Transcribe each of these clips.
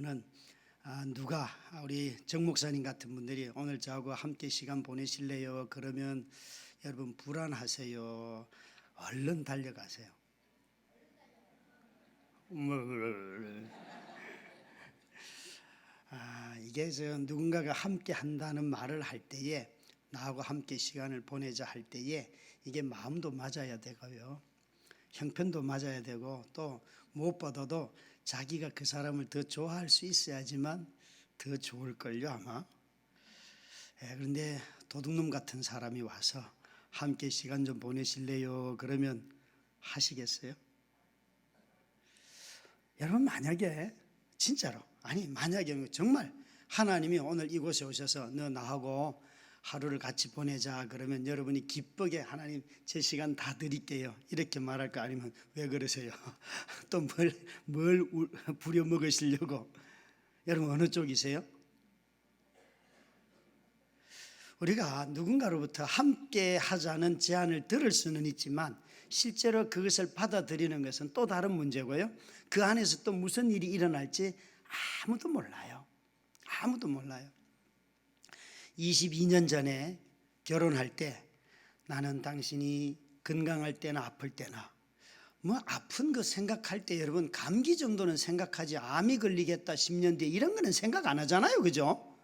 여러분은 누가 우리 정 목사님 같은 분들이 오늘 저하고 함께 시간 보내실래요? 그러면 여러분 불안하세요? 얼른 달려가세요. 이게 누군가가 함께 한다는 말을 할 때에, 나하고 함께 시간을 보내자 할 때에 이게 마음도 맞아야 되고요, 형편도 맞아야 되고, 또 무엇보다도 자기가 그 사람을 더 좋아할 수 있어야지만 더 좋을걸요 아마. 그런데 도둑놈 같은 사람이 와서 함께 시간 좀 보내실래요? 그러면 하시겠어요? 여러분, 만약에 진짜로, 만약에 정말 하나님이 오늘 이곳에 오셔서 너 나하고 하루를 같이 보내자 그러면 여러분이 기쁘게 하나님 제 시간 다 드릴게요 이렇게 말할까? 아니면 왜 그러세요? 또 뭘 부려먹으시려고? 여러분 어느 쪽이세요? 우리가 누군가로부터 함께 하자는 제안을 들을 수는 있지만 실제로 그것을 받아들이는 것은 또 다른 문제고요, 그 안에서 또 무슨 일이 일어날지 아무도 몰라요. 아무도 몰라요. 22년 전에 결혼할 때 나는 당신이 건강할 때나 아플 때나 아픈 거 생각할 때 여러분 감기 정도는 생각하지, 암이 걸리겠다 10년 뒤에 이런 거는 생각 안 하잖아요, 그죠?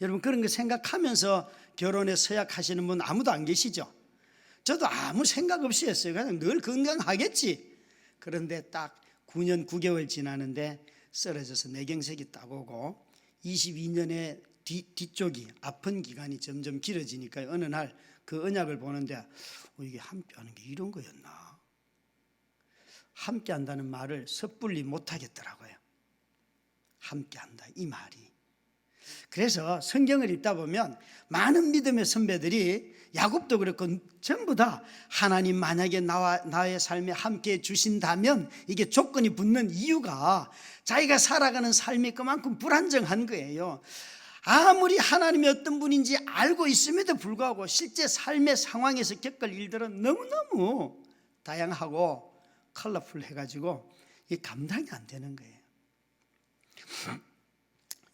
여러분 그런 거 생각하면서 결혼에 서약하시는 분 아무도 안 계시죠? 저도 아무 생각 없이 했어요. 그냥 늘 건강하겠지. 그런데 딱 9년 9개월 지나는데 쓰러져서 뇌경색이 딱 오고 22년의 뒤쪽이 아픈 기간이 점점 길어지니까 어느 날 그 언약을 보는데 이게 함께하는 게 이런 거였나? 함께한다는 말을 섣불리 못하겠더라고요. 함께한다 이 말이. 그래서 성경을 읽다 보면 많은 믿음의 선배들이, 야곱도 그렇고 전부 다 하나님 만약에 나의 삶에 함께 주신다면, 이게 조건이 붙는 이유가 자기가 살아가는 삶이 그만큼 불안정한 거예요. 아무리 하나님이 어떤 분인지 알고 있음에도 불구하고 실제 삶의 상황에서 겪을 일들은 너무너무 다양하고 컬러풀해가지고 이게 감당이 안 되는 거예요.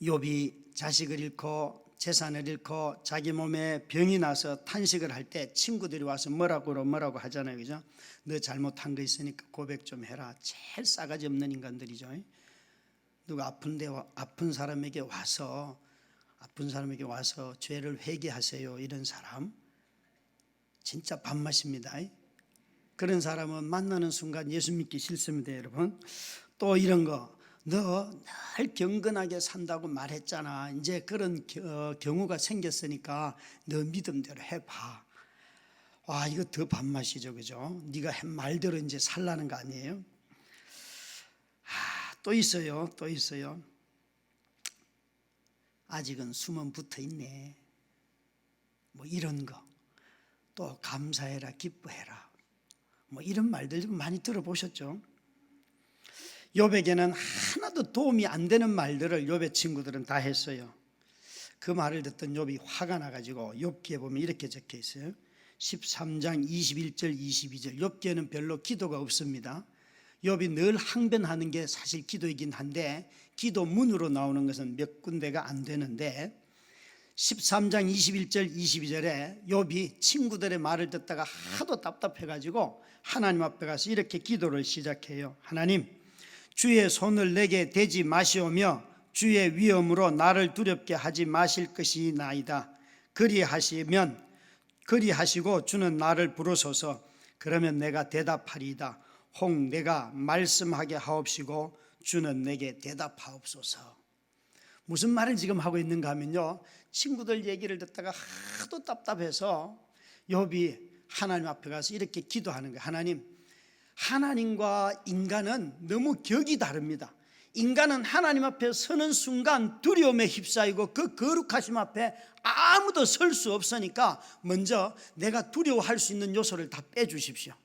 욥이 자식을 잃고 재산을 잃고 자기 몸에 병이 나서 탄식을 할 때 친구들이 와서 뭐라고 하잖아요, 그죠? 너 잘못한 거 있으니까 고백 좀 해라. 제일 싸가지 없는 인간들이죠. 누가 아픈 사람에게 와서 죄를 회개하세요 이런 사람 진짜 밥맛입니다. 그런 사람은 만나는 순간 예수 믿기 싫습니다, 여러분. 또 이런 거, 너 늘 경건하게 산다고 말했잖아. 이제 그런 경우가 생겼으니까 너 믿음대로 해봐. 와, 이거 더 밥맛이죠, 그죠? 네가 한 말대로 이제 살라는 거 아니에요? 또 있어요. 아직은 숨은 붙어 있네. 이런 거. 또 감사해라, 기뻐해라. 이런 말들 좀 많이 들어보셨죠? 욥에게는 하나도 도움이 안 되는 말들을 욥의 친구들은 다 했어요. 그 말을 듣던 욥이 화가 나가지고 욥기에 보면 이렇게 적혀 있어요. 13장 21절 22절. 욥기에는 별로 기도가 없습니다. 욥이 늘 항변하는 게 사실 기도이긴 한데 기도문으로 나오는 것은 몇 군데가 안 되는데 13장 21절 22절에 욥이 친구들의 말을 듣다가 하도 답답해가지고 하나님 앞에 가서 이렇게 기도를 시작해요. 하나님, 주의 손을 내게 대지 마시오며 주의 위엄으로 나를 두렵게 하지 마실 것이나이다. 그리하시고 주는 나를 부르소서. 그러면 내가 대답하리이다. 혹 내가 말씀하게 하옵시고 주는 내게 대답하옵소서. 무슨 말을 지금 하고 있는가 하면요, 친구들 얘기를 듣다가 하도 답답해서 욥이 하나님 앞에 가서 이렇게 기도하는 거예요. 하나님과 인간은 너무 격이 다릅니다. 인간은 하나님 앞에 서는 순간 두려움에 휩싸이고 그 거룩하심 앞에 아무도 설 수 없으니까 먼저 내가 두려워할 수 있는 요소를 다 빼주십시오.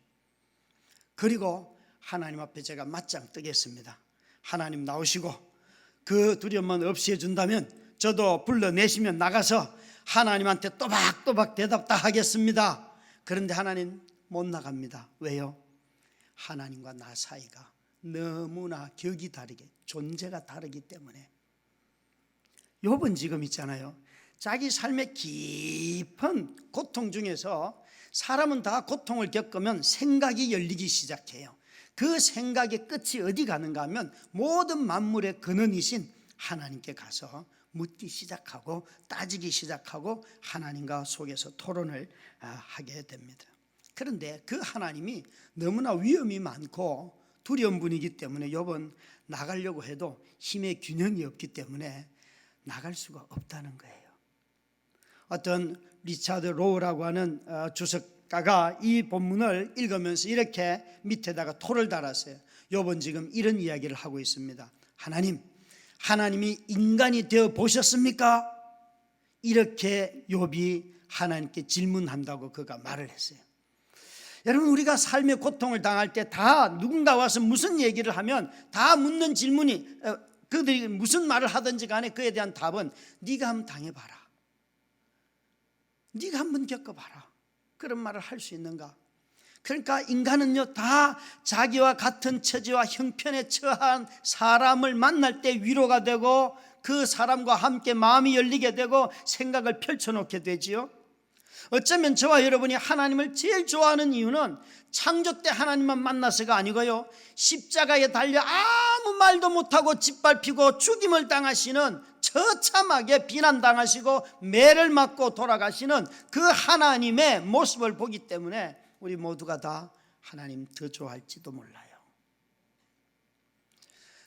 그리고 하나님 앞에 제가 맞짱 뜨겠습니다. 하나님 나오시고 그 두려움만 없이 해준다면 저도 불러내시면 나가서 하나님한테 또박또박 대답 다 하겠습니다. 그런데 하나님 못 나갑니다. 왜요? 하나님과 나 사이가 너무나 격이 다르게, 존재가 다르기 때문에. 욥은 지금 있잖아요, 자기 삶의 깊은 고통 중에서 사람은 다 고통을 겪으면 생각이 열리기 시작해요. 그 생각의 끝이 어디 가는가 하면 모든 만물의 근원이신 하나님께 가서 묻기 시작하고 따지기 시작하고 하나님과 속에서 토론을 하게 됩니다. 그런데 그 하나님이 너무나 위험이 많고 두려운 분이기 때문에 욥은 나가려고 해도 힘의 균형이 없기 때문에 나갈 수가 없다는 거예요. 어떤 리차드 로우라고 하는 주석가가 이 본문을 읽으면서 이렇게 밑에다가 토를 달았어요. 욥은 지금 이런 이야기를 하고 있습니다. 하나님이 인간이 되어 보셨습니까? 이렇게 욥이 하나님께 질문한다고 그가 말을 했어요. 여러분, 우리가 삶의 고통을 당할 때 다 누군가 와서 무슨 얘기를 하면 다 묻는 질문이, 그들이 무슨 말을 하든지 간에 그에 대한 답은 네가 한번 당해봐라, 네가 한번 겪어봐라, 그런 말을 할 수 있는가? 그러니까 인간은요, 다 자기와 같은 처지와 형편에 처한 사람을 만날 때 위로가 되고 그 사람과 함께 마음이 열리게 되고 생각을 펼쳐놓게 되지요. 어쩌면 저와 여러분이 하나님을 제일 좋아하는 이유는 창조 때 하나님만 만나서가 아니고요, 십자가에 달려 아무 말도 못하고 짓밟히고 죽임을 당하시는, 처참하게 비난당하시고 매를 맞고 돌아가시는 그 하나님의 모습을 보기 때문에 우리 모두가 다 하나님 더 좋아할지도 몰라요.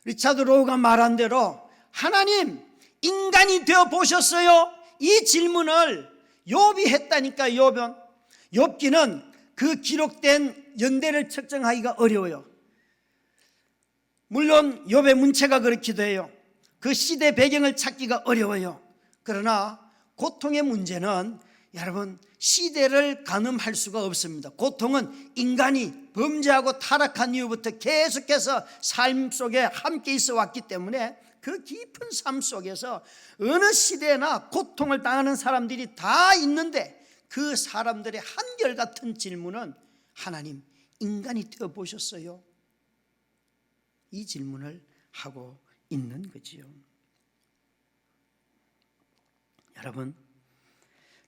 리차드 로우가 말한 대로 하나님 인간이 되어 보셨어요? 이 질문을 욥이 했다니까. 욥기는 그 기록된 연대를 측정하기가 어려워요. 물론 욥의 문체가 그렇기도 해요. 그 시대 배경을 찾기가 어려워요. 그러나 고통의 문제는 여러분 시대를 가늠할 수가 없습니다. 고통은 인간이 범죄하고 타락한 이후부터 계속해서 삶 속에 함께 있어 왔기 때문에 그 깊은 삶 속에서 어느 시대나 고통을 당하는 사람들이 다 있는데, 그 사람들의 한결같은 질문은 하나님 인간이 되어 보셨어요? 이 질문을 하고 있는 거지요. 여러분,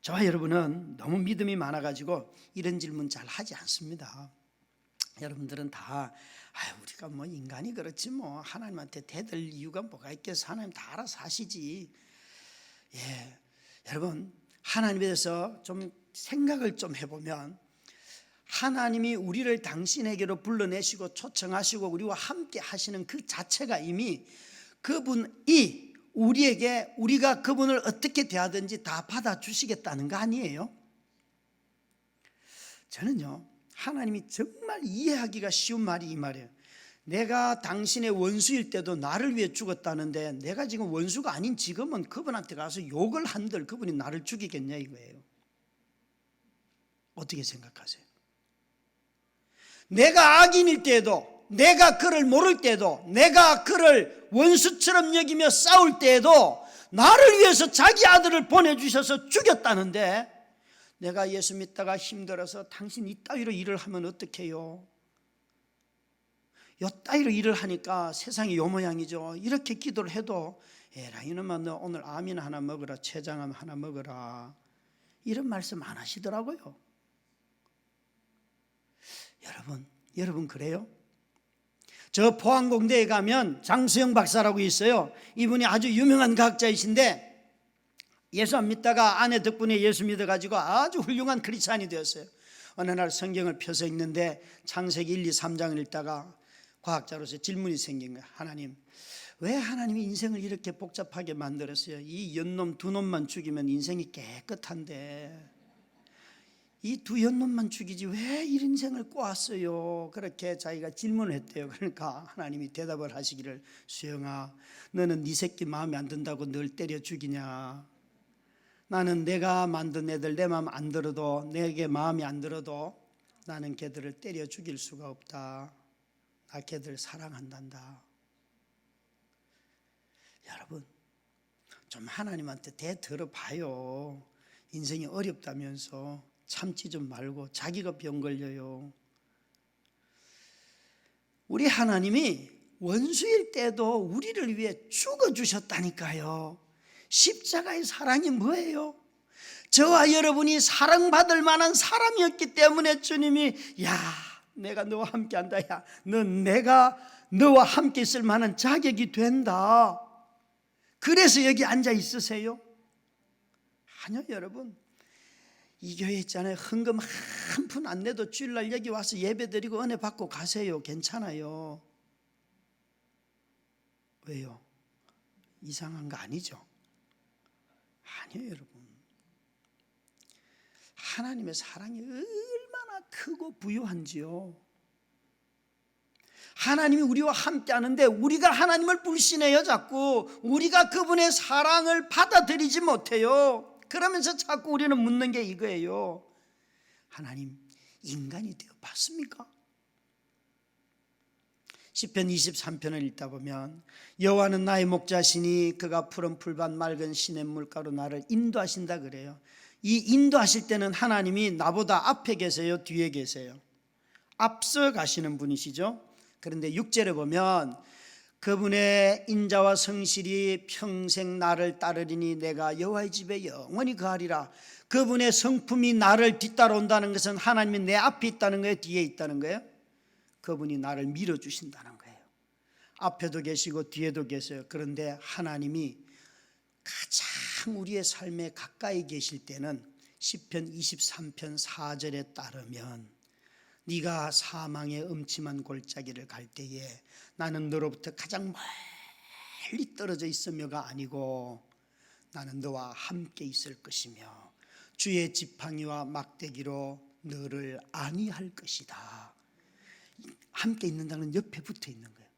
저와 여러분은 너무 믿음이 많아가지고 이런 질문 잘 하지 않습니다. 여러분들은 다 우리가 뭐 인간이 그렇지 뭐 하나님한테 대들 이유가 뭐가 있겠어, 하나님 다 알아서 하시지. 여러분, 하나님에 대해서 좀 생각을 좀 해보면 하나님이 우리를 당신에게로 불러내시고 초청하시고 우리와 함께 하시는 그 자체가 이미 그분이 우리에게, 우리가 그분을 어떻게 대하든지 다 받아주시겠다는 거 아니에요? 저는요, 하나님이 정말 이해하기가 쉬운 말이 이 말이에요. 내가 당신의 원수일 때도 나를 위해 죽었다는데 내가 지금 원수가 아닌 지금은 그분한테 가서 욕을 한들 그분이 나를 죽이겠냐 이거예요. 어떻게 생각하세요? 내가 악인일 때에도, 내가 그를 모를 때도, 내가 그를 원수처럼 여기며 싸울 때에도 나를 위해서 자기 아들을 보내주셔서 죽였다는데, 내가 예수 믿다가 힘들어서 당신 이따위로 일을 하면 어떡해요? 요따위로 일을 하니까 세상이 요 모양이죠. 이렇게 기도를 해도 에라 이놈아 너 오늘 아민 하나 먹어라, 췌장암 하나 먹어라, 이런 말씀 안 하시더라고요. 여러분 그래요? 저 포항공대에 가면 장수영 박사라고 있어요. 이분이 아주 유명한 과학자이신데 예수 안 믿다가 아내 덕분에 예수 믿어가지고 아주 훌륭한 크리스찬이 되었어요. 어느 날 성경을 펴서 읽는데 창세기 1, 2, 3장을 읽다가 과학자로서 질문이 생긴 거예요. 하나님, 왜 하나님이 인생을 이렇게 복잡하게 만들었어요? 이 연놈 두 놈만 죽이면 인생이 깨끗한데 이 두 연놈만 죽이지 왜 이 인생을 꼬았어요? 그렇게 자기가 질문을 했대요. 그러니까 하나님이 대답을 하시기를, 수영아, 너는 네 새끼 마음에 안 든다고 널 때려 죽이냐? 나는 내가 만든 애들 내 마음 안 들어도, 내게 마음이 안 들어도 나는 걔들을 때려 죽일 수가 없다. 나 걔들 사랑한단다. 여러분, 좀 하나님한테 대들어봐요. 인생이 어렵다면서 참지 좀 말고. 자기가 병 걸려요. 우리 하나님이 원수일 때도 우리를 위해 죽어주셨다니까요. 십자가의 사랑이 뭐예요? 저와 여러분이 사랑받을 만한 사람이었기 때문에 주님이 야, 내가 너와 함께한다. 야, 내가 너와 함께 있을 만한 자격이 된다. 그래서 여기 앉아 있으세요? 아니요, 여러분. 이 교회 있잖아요. 헌금 한 푼 안 내도 주일날 여기 와서 예배 드리고 은혜 받고 가세요. 괜찮아요. 왜요? 이상한 거 아니죠? 아니에요, 여러분. 하나님의 사랑이 얼마나 크고 부유한지요. 하나님이 우리와 함께 하는데 우리가 하나님을 불신해요. 자꾸 우리가 그분의 사랑을 받아들이지 못해요. 그러면서 자꾸 우리는 묻는 게 이거예요. 하나님, 인간이 되어 봤습니까? 시편 23편을 읽다 보면 여호와는 나의 목자시니 그가 푸른 풀밭 맑은 시냇물가로 나를 인도하신다 그래요. 이 인도하실 때는 하나님이 나보다 앞에 계세요, 뒤에 계세요? 앞서 가시는 분이시죠. 그런데 6절에 보면 그분의 인자와 성실이 평생 나를 따르리니 내가 여호와의 집에 영원히 거하리라. 그분의 성품이 나를 뒤따라온다는 것은 하나님이 내 앞에 있다는 거예요, 뒤에 있다는 거예요? 그분이 나를 밀어주신다는 거예요. 앞에도 계시고 뒤에도 계세요. 그런데 하나님이 가장 우리의 삶에 가까이 계실 때는 시편 23편 4절에 따르면 네가 사망의 음침한 골짜기를 갈 때에 나는 너로부터 가장 멀리 떨어져 있으며가 아니고 나는 너와 함께 있을 것이며 주의 지팡이와 막대기로 너를 안위할 것이다. 함께 있는다는 옆에 붙어 있는 거예요.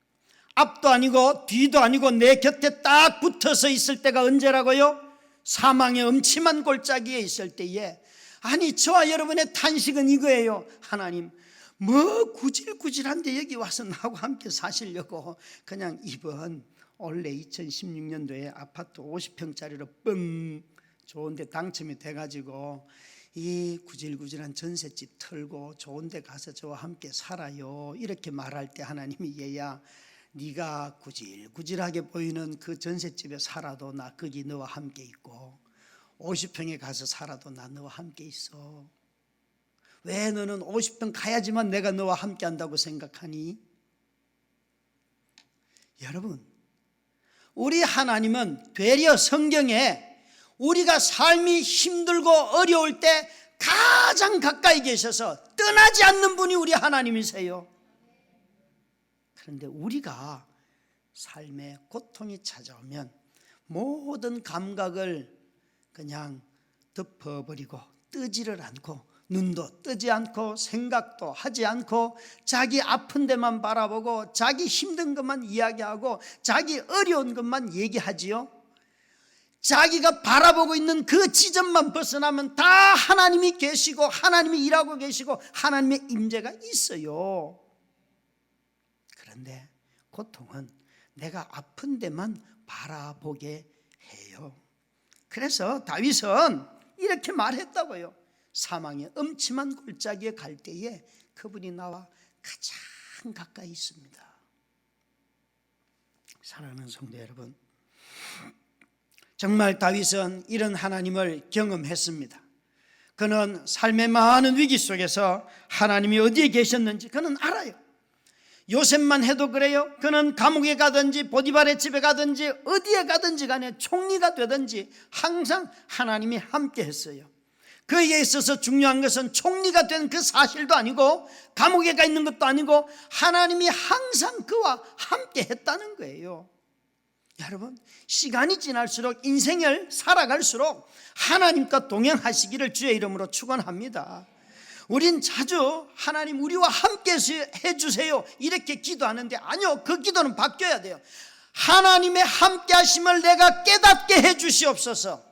앞도 아니고 뒤도 아니고 내 곁에 딱 붙어서 있을 때가 언제라고요? 사망의 음침한 골짜기에 있을 때에. 아니, 저와 여러분의 탄식은 이거예요. 하나님, 뭐 구질구질한데 여기 와서 나하고 함께 사시려고 그냥 이번 원래 2016년도에 아파트 50평짜리로 뻥 좋은데 당첨이 돼가지고 이 구질구질한 전셋집 털고 좋은데 가서 저와 함께 살아요. 이렇게 말할 때 하나님이 얘야, 네가 구질구질하게 보이는 그 전셋집에 살아도 나 거기 너와 함께 있고 50평에 가서 살아도 나 너와 함께 있어. 왜 너는 50평 가야지만 내가 너와 함께 한다고 생각하니? 여러분, 우리 하나님은 되려 성경에 우리가 삶이 힘들고 어려울 때 가장 가까이 계셔서 떠나지 않는 분이 우리 하나님이세요. 그런데 우리가 삶에 고통이 찾아오면 모든 감각을 그냥 덮어버리고 뜨지를 않고 눈도 뜨지 않고 생각도 하지 않고 자기 아픈 데만 바라보고 자기 힘든 것만 이야기하고 자기 어려운 것만 얘기하지요. 자기가 바라보고 있는 그 지점만 벗어나면 다 하나님이 계시고 하나님이 일하고 계시고 하나님의 임재가 있어요. 그런데 고통은 내가 아픈 데만 바라보게 해요. 그래서 다윗은 이렇게 말했다고요. 사망의 음침한 골짜기에 갈 때에 그분이 나와 가장 가까이 있습니다. 사랑하는 성도 여러분, 정말 다윗은 이런 하나님을 경험했습니다. 그는 삶의 많은 위기 속에서 하나님이 어디에 계셨는지 그는 알아요. 요셉만 해도 그래요. 그는 감옥에 가든지 보디발의 집에 가든지 어디에 가든지 간에 총리가 되든지 항상 하나님이 함께 했어요. 그에게 있어서 중요한 것은 총리가 된 그 사실도 아니고 감옥에 가 있는 것도 아니고 하나님이 항상 그와 함께 했다는 거예요. 여러분, 시간이 지날수록 인생을 살아갈수록 하나님과 동행하시기를 주의 이름으로 축원합니다. 우린 자주 하나님 우리와 함께 해주세요 이렇게 기도하는데 아니요, 그 기도는 바뀌어야 돼요. 하나님의 함께 하심을 내가 깨닫게 해주시옵소서.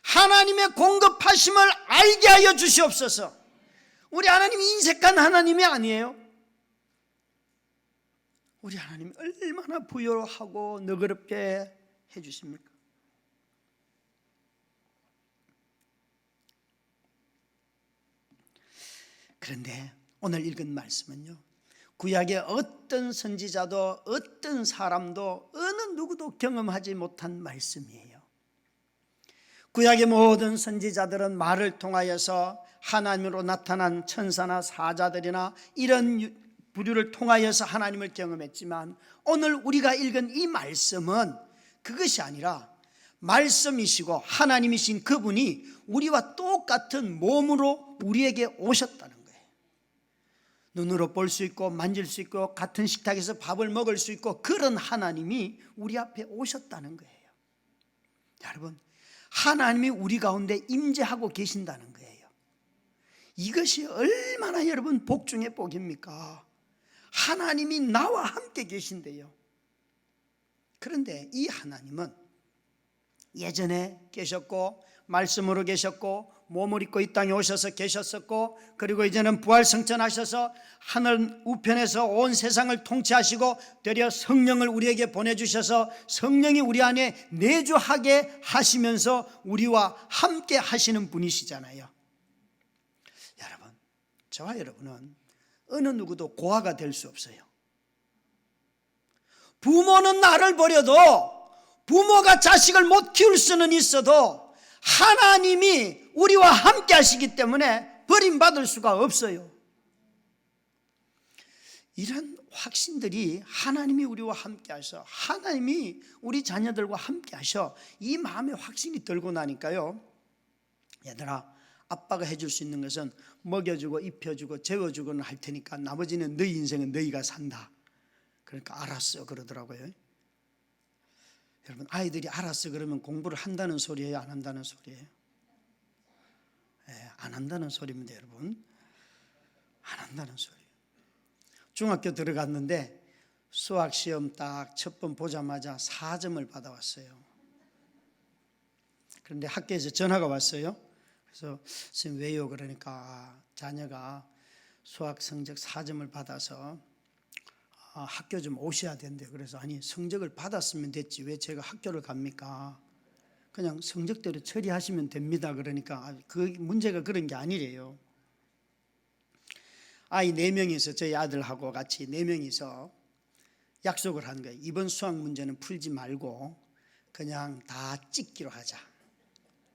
하나님의 공급하심을 알게 하여 주시옵소서. 우리 하나님이 인색한 하나님이 아니에요. 우리 하나님이 얼마나 부요하고 너그럽게 해주십니까? 그런데 오늘 읽은 말씀은요, 구약의 어떤 선지자도 어떤 사람도 어느 누구도 경험하지 못한 말씀이에요. 구약의 모든 선지자들은 말을 통하여서 하나님으로 나타난 천사나 사자들이나 이런 부류를 통하여서 하나님을 경험했지만 오늘 우리가 읽은 이 말씀은 그것이 아니라 말씀이시고 하나님이신 그분이 우리와 똑같은 몸으로 우리에게 오셨다는 거예요. 눈으로 볼 수 있고 만질 수 있고 같은 식탁에서 밥을 먹을 수 있고 그런 하나님이 우리 앞에 오셨다는 거예요. 여러분, 하나님이 우리 가운데 임재하고 계신다는 거예요. 이것이 얼마나 여러분 복 중의 복입니까? 하나님이 나와 함께 계신데요. 그런데 이 하나님은 예전에 계셨고 말씀으로 계셨고 몸을 입고 이 땅에 오셔서 계셨었고 그리고 이제는 부활승천하셔서 하늘 우편에서 온 세상을 통치하시고 되려 성령을 우리에게 보내주셔서 성령이 우리 안에 내주하게 하시면서 우리와 함께 하시는 분이시잖아요. 여러분, 저와 여러분은 어느 누구도 고아가 될 수 없어요. 부모는 나를 버려도 부모가 자식을 못 키울 수는 있어도 하나님이 우리와 함께 하시기 때문에 버림받을 수가 없어요. 이런 확신들이 하나님이 우리와 함께 하셔, 하나님이 우리 자녀들과 함께 하셔, 이 마음의 확신이 들고 나니까요, 얘들아, 아빠가 해줄 수 있는 것은 먹여주고 입혀주고 재워주고는 할 테니까 나머지는 너희 인생은 너희가 산다. 그러니까 알았어 그러더라고요. 여러분, 아이들이 알았어 그러면 공부를 한다는 소리예요, 안 한다는 소리예요? 안 한다는 소리입니다. 여러분, 안 한다는 소리예요. 중학교 들어갔는데 수학 시험 딱 첫 번 보자마자 4점을 받아왔어요. 그런데 학교에서 전화가 왔어요. 그래서 선생님 왜요? 그러니까 자녀가 수학 성적 4점을 받아서 학교 좀 오셔야 된대. 그래서 아니, 성적을 받았으면 됐지 왜 제가 학교를 갑니까? 그냥 성적대로 처리하시면 됩니다. 그러니까 그 문제가 그런 게 아니래요. 아이 4명이서 저희 아들하고 같이 4명이서 약속을 한 거예요. 이번 수학 문제는 풀지 말고 그냥 다 찍기로 하자.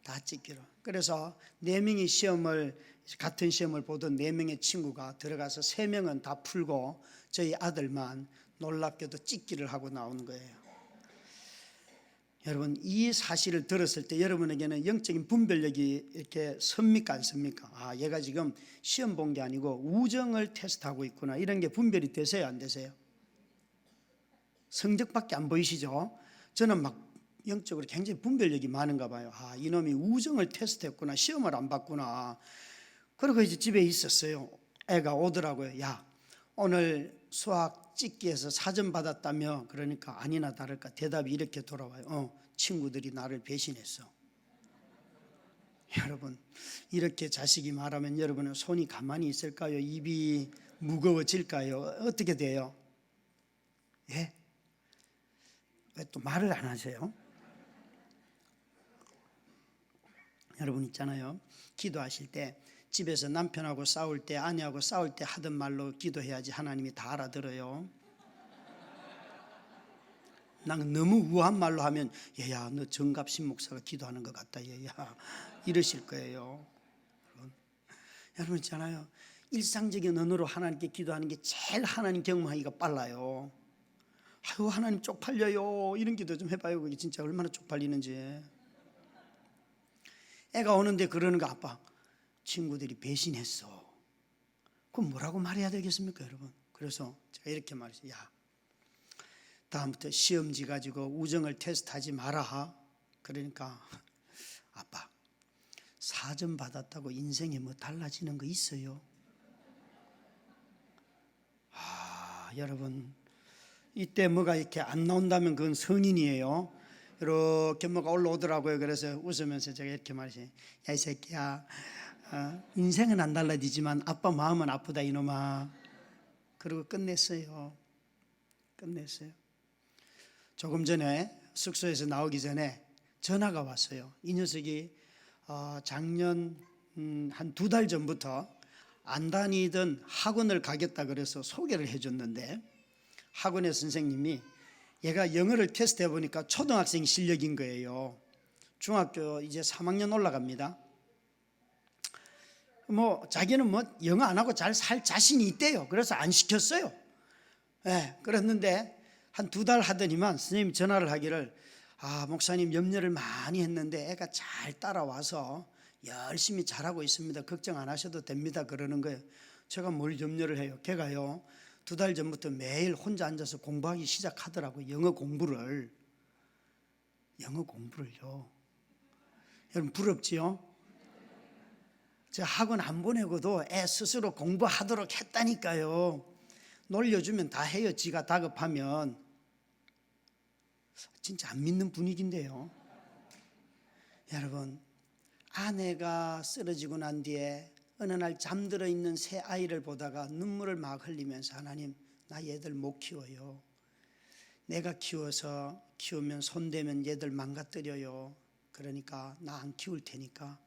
다 찍기로. 그래서 4명이 같은 시험을 보던 4명의 친구가 들어가서 3명은 다 풀고 저희 아들만 놀랍게도 찍기를 하고 나오는 거예요. 여러분, 이 사실을 들었을 때 여러분에게는 영적인 분별력이 이렇게 섭니까 안 섭니까? 얘가 지금 시험 본 게 아니고 우정을 테스트하고 있구나, 이런 게 분별이 되세요 안 되세요? 성적밖에 안 보이시죠? 저는 막 영적으로 굉장히 분별력이 많은가 봐요. 이놈이 우정을 테스트했구나, 시험을 안 봤구나. 그리고 이제 집에 있었어요. 애가 오더라고요. 야, 오늘 수학 찍기에서 4점 받았다며? 그러니까 아니나 다를까 대답이 이렇게 돌아와요. 친구들이 나를 배신했어. 여러분, 이렇게 자식이 말하면 여러분은 손이 가만히 있을까요? 입이 무거워질까요? 어떻게 돼요? 예? 왜 또 말을 안 하세요? 여러분 있잖아요, 기도하실 때 집에서 남편하고 싸울 때, 아내하고 싸울 때 하던 말로 기도해야지 하나님이 다 알아들어요. 나는 너무 우아한 말로 하면 얘야, 너 정갑신 목사가 기도하는 것 같다 얘야, 이러실 거예요. 여러분 있잖아요, 일상적인 언어로 하나님께 기도하는 게 제일 하나님 경험하기가 빨라요. 아유, 하나님 쪽팔려요, 이런 기도 좀 해봐요. 그게 진짜 얼마나 쪽팔리는지. 애가 오는데 그러는 거, 아빠 친구들이 배신했어. 그럼 뭐라고 말해야 되겠습니까 여러분? 그래서 제가 이렇게 말했어요. 야, 다음부터 시험지 가지고 우정을 테스트하지 마라. 그러니까 아빠 4점 받았다고 인생에 뭐 달라지는 거 있어요? 여러분, 이때 뭐가 이렇게 안 나온다면 그건 성인이에요. 이렇게 뭐가 올라오더라고요. 그래서 웃으면서 제가 이렇게 말했어요. 야, 이 새끼야, 인생은 안 달라지지만 아빠 마음은 아프다 이놈아. 그리고 끝냈어요. 조금 전에 숙소에서 나오기 전에 전화가 왔어요. 이 녀석이 작년 한 2달 전부터 안 다니던 학원을 가겠다 그래서 소개를 해줬는데 학원의 선생님이 얘가 영어를 테스트 해보니까 초등학생 실력인 거예요. 중학교 이제 3학년 올라갑니다. 자기는 영어 안 하고 잘 살 자신이 있대요. 그래서 안 시켰어요. 그랬는데 한 2달 하더니만 선생님이 전화를 하기를 목사님 염려를 많이 했는데 애가 잘 따라와서 열심히 잘하고 있습니다. 걱정 안 하셔도 됩니다. 그러는 거예요. 제가 뭘 염려를 해요. 걔가요 2달 전부터 매일 혼자 앉아서 공부하기 시작하더라고요. 영어 공부를요. 여러분 부럽지요? 저 학원 안 보내고도 애 스스로 공부하도록 했다니까요. 놀려주면 다 해요. 지가 다급하면. 진짜 안 믿는 분위기인데요. 여러분, 아내가 쓰러지고 난 뒤에 어느 날 잠들어 있는 새 아이를 보다가 눈물을 막 흘리면서 하나님, 나 얘들 못 키워요. 내가 키우면 손대면 얘들 망가뜨려요. 그러니까 나 안 키울 테니까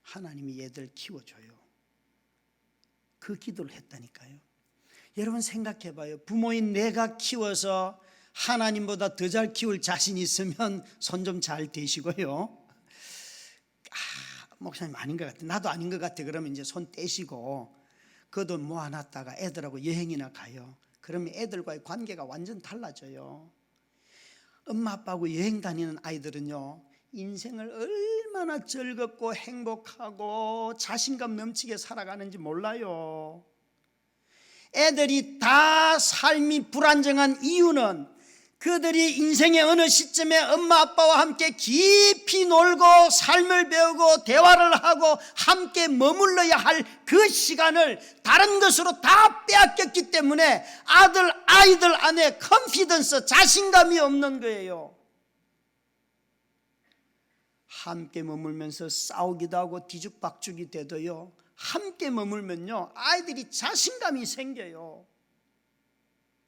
하나님이 얘들 키워줘요. 그 기도를 했다니까요. 여러분 생각해봐요. 부모인 내가 키워서 하나님보다 더 잘 키울 자신 있으면 손 좀 잘 대시고요. 목사님 아닌 것 같아. 나도 아닌 것 같아. 그러면 이제 손 떼시고 그 돈 모아놨다가 애들하고 여행이나 가요. 그러면 애들과의 관계가 완전 달라져요. 엄마 아빠하고 여행 다니는 아이들은요, 인생을 얼마나 즐겁고 행복하고 자신감 넘치게 살아가는지 몰라요. 애들이 다 삶이 불안정한 이유는 그들이 인생의 어느 시점에 엄마 아빠와 함께 깊이 놀고 삶을 배우고 대화를 하고 함께 머물러야 할 그 시간을 다른 것으로 다 빼앗겼기 때문에 아이들 안에 컨피던스, 자신감이 없는 거예요. 함께 머물면서 싸우기도 하고 뒤죽박죽이 돼도요, 함께 머물면요 아이들이 자신감이 생겨요.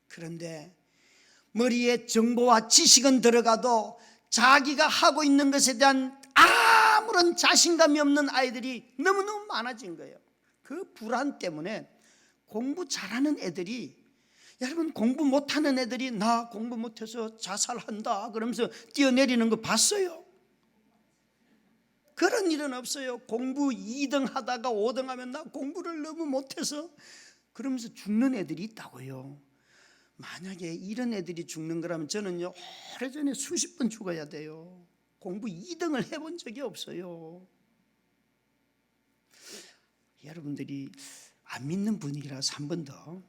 그런데 머리에 정보와 지식은 들어가도 자기가 하고 있는 것에 대한 아무런 자신감이 없는 아이들이 너무너무 많아진 거예요. 그 불안 때문에 공부 잘하는 애들이, 여러분 공부 못하는 애들이 나 공부 못해서 자살한다 그러면서 뛰어내리는 거 봤어요? 그런 일은 없어요. 공부 2등 하다가 5등 하면 나 공부를 너무 못해서 그러면서 죽는 애들이 있다고요. 만약에 이런 애들이 죽는 거라면 저는요 오래전에 수십 번 죽어야 돼요. 공부 2등을 해본 적이 없어요. 여러분들이 안 믿는 분위기라서 한 번 더,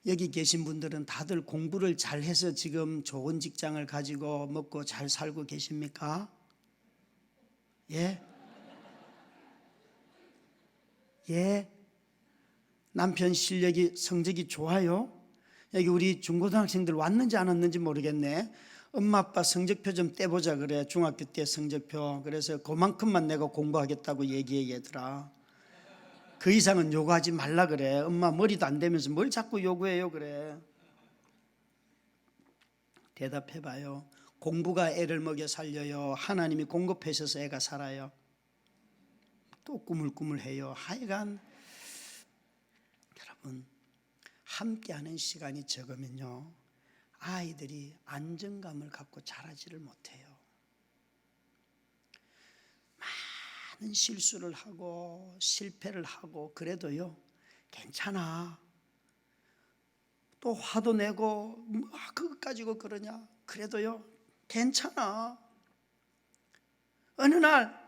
여기 계신 분들은 다들 공부를 잘해서 지금 좋은 직장을 가지고 먹고 잘 살고 계십니까? 예? 남편 성적이 좋아요? 여기 우리 중고등학생들 왔는지 안 왔는지 모르겠네. 엄마 아빠 성적표 좀 떼보자 그래. 중학교 때 성적표. 그래서 그만큼만 내가 공부하겠다고 얘기해 얘들아. 그 이상은 요구하지 말라 그래. 엄마 머리도 안 되면서 뭘 자꾸 요구해요 그래. 대답해봐요. 공부가 애를 먹여 살려요? 하나님이 공급하셔서 애가 살아요? 또 꾸물꾸물해요. 하여간 여러분, 함께하는 시간이 적으면요 아이들이 안정감을 갖고 자라지를 못해요. 많은 실수를 하고 실패를 하고 그래도요 괜찮아. 또 화도 내고 그것 가지고 그러냐. 그래도요 괜찮아. 어느 날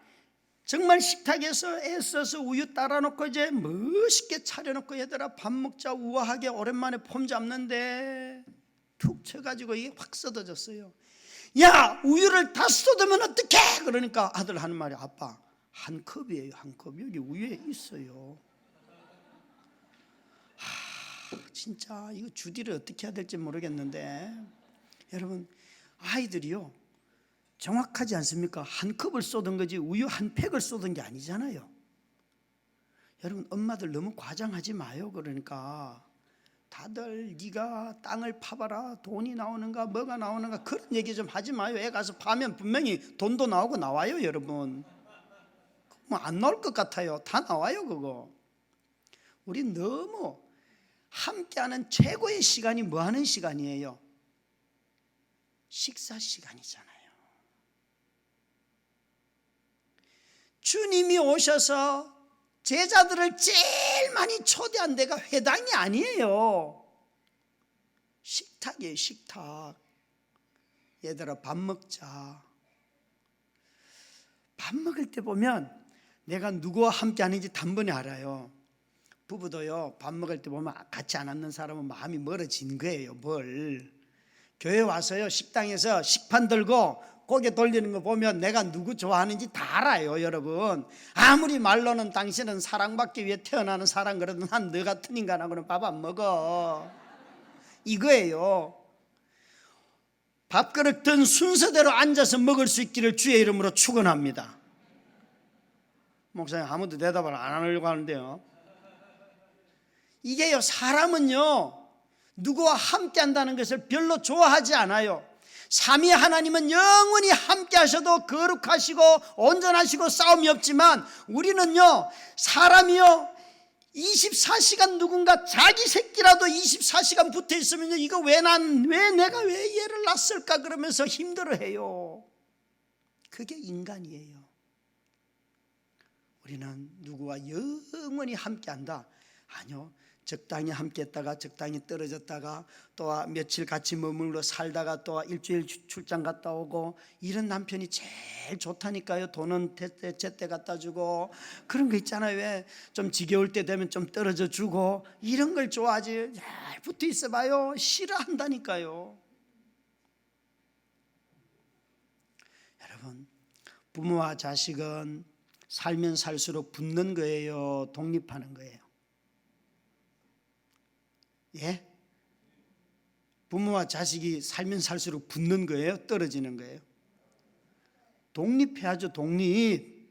정말 식탁에서 애써서 우유 따라놓고 이제 멋있게 차려놓고 얘들아 밥 먹자 우아하게 오랜만에 폼 잡는데 툭 쳐가지고 이게 확 쏟아졌어요. 야, 우유를 다 쏟으면 어떡해? 그러니까 아들 하는 말이 아빠 한 컵이에요. 한 컵. 여기 우유에 있어요. 진짜 이거 주디를 어떻게 해야 될지 모르겠는데 여러분 아이들이요 정확하지 않습니까? 한 컵을 쏟은 거지 우유 한 팩을 쏟은 게 아니잖아요. 여러분 엄마들 너무 과장하지 마요. 그러니까 다들 네가 땅을 파봐라 돈이 나오는가 뭐가 나오는가 그런 얘기 좀 하지 마요. 애 가서 파면 분명히 돈도 나오고 나와요. 여러분 뭐 안 나올 것 같아요. 다 나와요 그거. 우리 너무 함께하는 최고의 시간이 뭐 하는 시간이에요? 식사 시간이잖아요. 주님이 오셔서 제자들을 제일 많이 초대한 데가 회당이 아니에요. 식탁이에요, 식탁. 얘들아 밥 먹자. 밥 먹을 때 보면 내가 누구와 함께 하는지 단번에 알아요. 부부도요, 밥 먹을 때 보면 같이 안 앉는 사람은 마음이 멀어지는 거예요. 뭘. 교회 와서요, 식당에서 식판 들고 고개 돌리는 거 보면 내가 누구 좋아하는지 다 알아요. 여러분, 아무리 말로는 당신은 사랑받기 위해 태어나는 사람 그래도 난 너 같은 인간하고는 밥 안 먹어, 이거예요. 밥그릇 든 순서대로 앉아서 먹을 수 있기를 주의 이름으로 축원합니다. 목사님 아무도 대답을 안 하려고 하는데요, 이게요, 사람은요 누구와 함께 한다는 것을 별로 좋아하지 않아요. 삼위 하나님은 영원히 함께 하셔도 거룩하시고 온전하시고 싸움이 없지만, 우리는요, 사람이요 24시간 누군가 자기 새끼라도 24시간 붙어 있으면 이거 왜 내가 왜 얘를 낳았을까 그러면서 힘들어해요. 그게 인간이에요. 우리는 누구와 영원히 함께한다? 아니요, 적당히 함께했다가 적당히 떨어졌다가 또 며칠 같이 머물러 살다가 또 일주일 출장 갔다 오고, 이런 남편이 제일 좋다니까요. 돈은 제때 갖다 주고 그런 거 있잖아요. 왜 좀 지겨울 때 되면 좀 떨어져 주고, 이런 걸 좋아하지. 잘 붙어 있어 봐요, 싫어한다니까요. 여러분, 부모와 자식은 살면 살수록 붙는 거예요, 독립하는 거예요? 예? 부모와 자식이 살면 살수록 붙는 거예요? 떨어지는 거예요? 독립해야죠, 독립.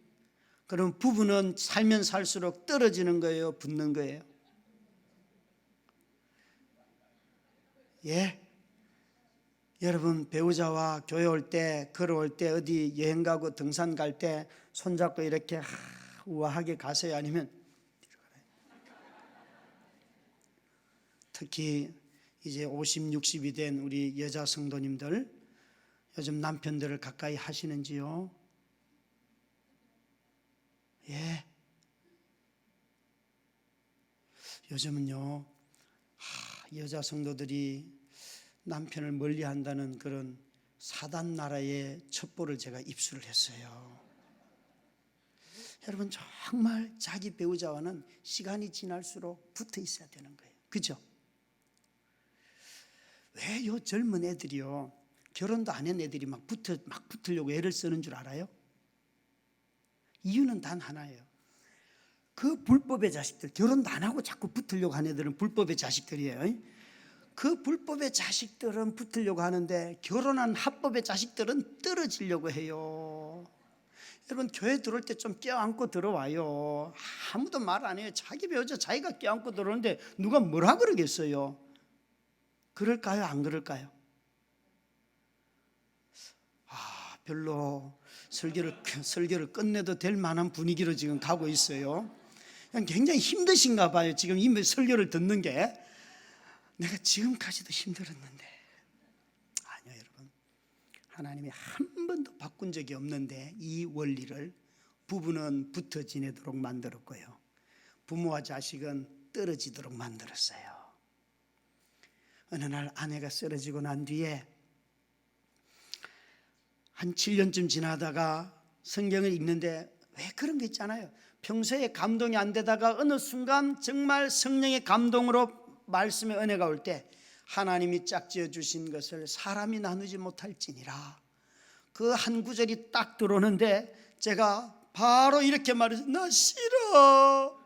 그럼 부부는 살면 살수록 떨어지는 거예요, 붙는 거예요? 예? 여러분, 배우자와 교회 올 때, 걸어올 때, 어디 여행 가고 등산 갈 때 손잡고 이렇게 우아하게 가세요? 아니면 특히 이제 50, 60이 된 우리 여자 성도님들, 요즘 남편들을 가까이 하시는지요? 예. 요즘은요, 여자 성도들이 남편을 멀리한다는 그런 사단 나라의 첩보를 제가 입수를 했어요. 여러분, 정말 자기 배우자와는 시간이 지날수록 붙어 있어야 되는 거예요. 그죠? 왜 요 젊은 애들이요, 결혼도 안 한 애들이 막 붙으려고 애를 쓰는 줄 알아요? 이유는 단 하나예요. 그 불법의 자식들, 결혼도 안 하고 자꾸 붙으려고 하는 애들은 불법의 자식들이에요. 그 불법의 자식들은 붙으려고 하는데, 결혼한 합법의 자식들은 떨어지려고 해요. 여러분, 교회 들어올 때 좀 껴안고 들어와요. 아무도 말 안 해요. 자기 배우자 자기가 껴안고 들어오는데 누가 뭐라 그러겠어요? 그럴까요, 안 그럴까요? 별로 설교를 끝내도 될 만한 분위기로 지금 가고 있어요. 그냥 굉장히 힘드신가 봐요. 지금 이 설교를 듣는 게 내가 지금까지도 힘들었는데. 아니요, 여러분, 하나님이 한 번도 바꾼 적이 없는데 이 원리를 부부는 붙어 지내도록 만들었고요, 부모와 자식은 떨어지도록 만들었어요. 어느 날 아내가 쓰러지고 난 뒤에 한 7년쯤 지나다가 성경을 읽는데, 왜 그런 게 있잖아요. 평소에 감동이 안 되다가 어느 순간 정말 성령의 감동으로 말씀의 은혜가 올 때, 하나님이 짝지어 주신 것을 사람이 나누지 못할지니라, 그 한 구절이 딱 들어오는데 제가 바로 이렇게 말해서, 나 싫어.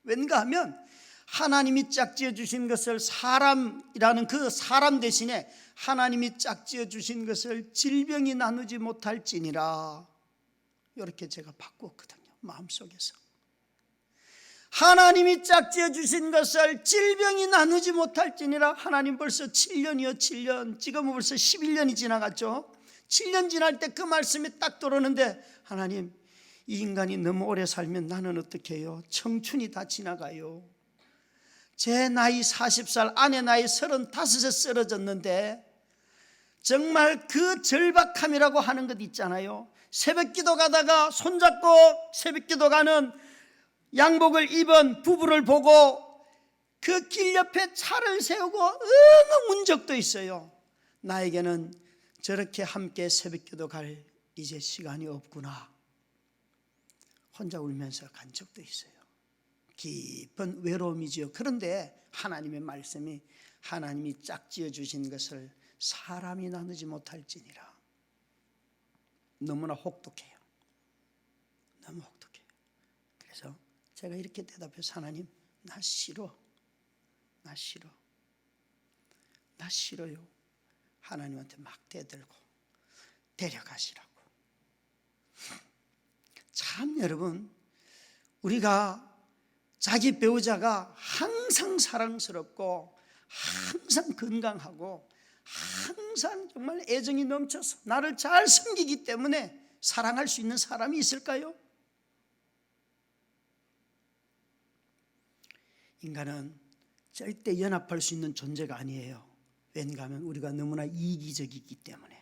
왠가 하면 하나님이 짝지어 주신 것을, 사람이라는 그 사람 대신에 하나님이 짝지어 주신 것을 질병이 나누지 못할지니라, 이렇게 제가 바꾸었거든요, 마음속에서. 하나님이 짝지어 주신 것을 질병이 나누지 못할지니라. 하나님, 벌써 7년이요 7년, 지금은 벌써 11년이 지나갔죠. 7년 지날 때 그 말씀이 딱 들어오는데, 하나님, 이 인간이 너무 오래 살면 나는 어떻게 해요? 청춘이 다 지나가요. 제 나이 40살, 아내 나이 35에 쓰러졌는데 정말 그 절박함이라고 하는 것 있잖아요. 새벽기도 가다가 손잡고 새벽기도 가는 양복을 입은 부부를 보고 그 길 옆에 차를 세우고 운 적도 있어요. 나에게는 저렇게 함께 새벽기도 갈 이제 시간이 없구나. 혼자 울면서 간 적도 있어요. 깊은 외로움이지요. 그런데 하나님의 말씀이 하나님이 짝지어 주신 것을 사람이 나누지 못할지니라. 너무나 혹독해요. 너무 혹독해요. 그래서 제가 이렇게 대답해서 하나님, 나 싫어. 나 싫어. 나 싫어요. 하나님한테 막 대들고 데려가시라고. 참 여러분, 우리가 자기 배우자가 항상 사랑스럽고 항상 건강하고 항상 정말 애정이 넘쳐서 나를 잘 섬기기 때문에 사랑할 수 있는 사람이 있을까요? 인간은 절대 연합할 수 있는 존재가 아니에요. 왠가 하면 우리가 너무나 이기적이기 때문에.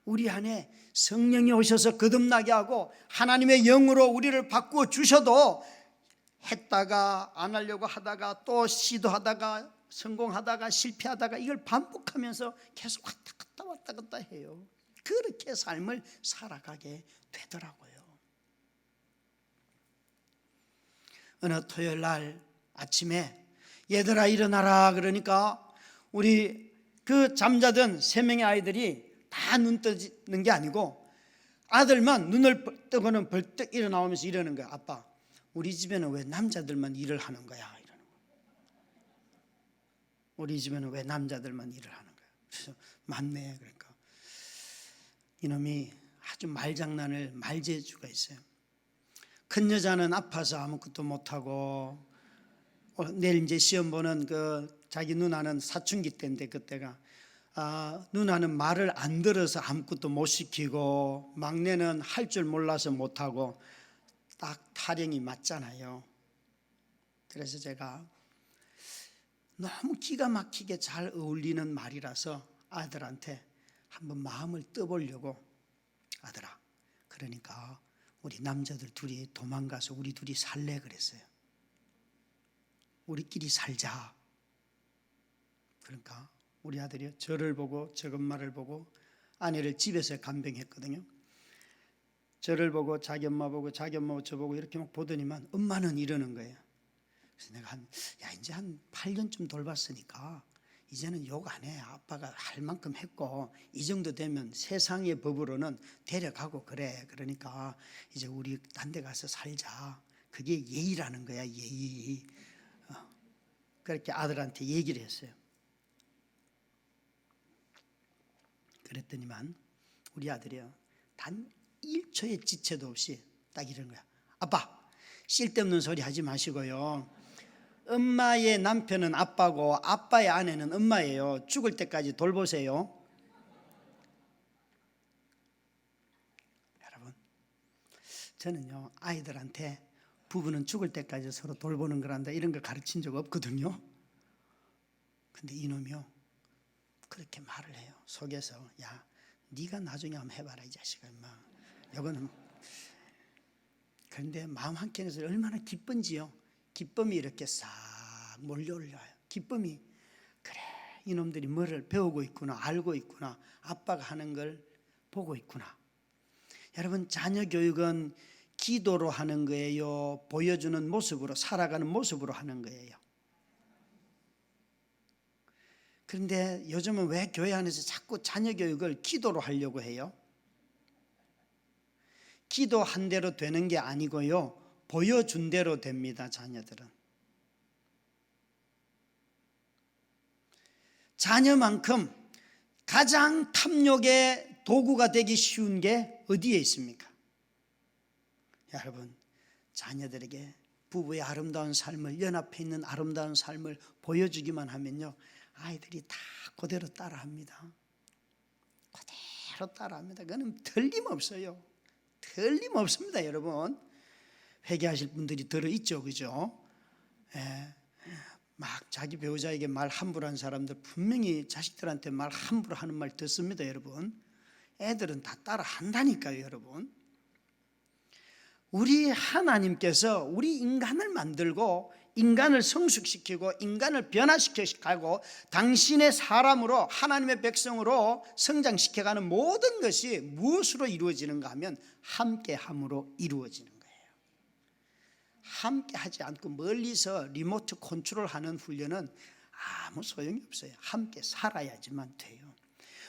우리 안에 성령이 오셔서 거듭나게 하고 하나님의 영으로 우리를 바꾸어 주셔도 했다가 안 하려고 하다가 또 시도하다가 성공하다가 실패하다가 이걸 반복하면서 계속 왔다 갔다 해요. 그렇게 삶을 살아가게 되더라고요. 어느 토요일 날 아침에 얘들아 일어나라 그러니까 우리 그 잠자던 3명의 아이들이 다 눈 뜨는 게 아니고 아들만 눈을 뜨고는 벌떡 일어나오면서 이러는 거야. 아빠, 우리 집에는 왜 남자들만 일을 하는 거야? 이러는 거야. 우리 집에는 왜 남자들만 일을 하는 거야? 그래서 맞네. 그러니까 이놈이 아주 말장난을 말재주가 있어요. 큰 여자는 아파서 아무것도 못하고 내일 이제 시험 보는 그 자기 누나는 사춘기 때인데 그때가 누나는 말을 안 들어서 아무것도 못 시키고 막내는 할 줄 몰라서 못하고 딱 타령이 맞잖아요. 그래서 제가 너무 기가 막히게 잘 어울리는 말이라서 아들한테 한번 마음을 떠보려고 아들아, 그러니까 우리 남자들 둘이 도망가서 우리 둘이 살래 그랬어요. 우리끼리 살자. 그러니까 우리 아들이 저를 보고 저엄마를 보고 아내를 집에서 간병했거든요. 저를 보고 자기 엄마 보고 자기 엄마 보고 저 보고 이렇게 막 보더니만 엄마는 이러는 거예요. 그래서 내가 이제 한 8년쯤 돌봤으니까 이제는 욕 안 해. 아빠가 할 만큼 했고 이 정도 되면 세상의 법으로는 데려가고 그래. 그러니까 이제 우리 딴 데 가서 살자. 그게 예의라는 거야, 예의. 그렇게 아들한테 얘기를 했어요. 그랬더니만 우리 아들이요, 단 1초의 지체도 없이 딱 이런 거야. 아빠, 쓸데없는 소리 하지 마시고요. 엄마의 남편은 아빠고 아빠의 아내는 엄마예요. 죽을 때까지 돌보세요. 여러분, 저는요 아이들한테 부부는 죽을 때까지 서로 돌보는 거란다 이런 걸 가르친 적 없거든요. 근데 이놈이요 그렇게 말을 해요. 속에서 야, 네가 나중에 한번 해봐라 이 자식아 임마. 이거는. 그런데 마음 한켠에서 얼마나 기쁜지요. 기쁨이 이렇게 싹 몰려올려요. 기쁨이, 그래 이놈들이 뭐를 배우고 있구나, 알고 있구나, 아빠가 하는 걸 보고 있구나. 여러분, 자녀 교육은 기도로 하는 거예요, 보여주는 모습으로, 살아가는 모습으로 하는 거예요. 그런데 요즘은 왜 교회 안에서 자꾸 자녀 교육을 기도로 하려고 해요? 기도한 대로 되는 게 아니고요, 보여준 대로 됩니다. 자녀들은. 자녀만큼 가장 탐욕의 도구가 되기 쉬운 게 어디에 있습니까? 여러분, 자녀들에게 부부의 아름다운 삶을, 연합해 있는 아름다운 삶을 보여주기만 하면요, 아이들이 다 그대로 따라합니다. 그대로 따라합니다. 그거는 틀림없어요. 틀림없습니다, 여러분. 회개하실 분들이 들어있죠, 그죠? 예. 막 자기 배우자에게 말 함부로 하는 사람들 분명히 자식들한테 말 함부로 하는 말 듣습니다, 여러분. 애들은 다 따라 한다니까요, 여러분. 우리 하나님께서 우리 인간을 만들고 인간을 성숙시키고 인간을 변화시켜가고 당신의 사람으로 하나님의 백성으로 성장시켜가는 모든 것이 무엇으로 이루어지는가 하면 함께함으로 이루어지는 거예요. 함께 하지 않고 멀리서 리모트 컨트롤하는 훈련은 아무 소용이 없어요. 함께 살아야지만 돼요.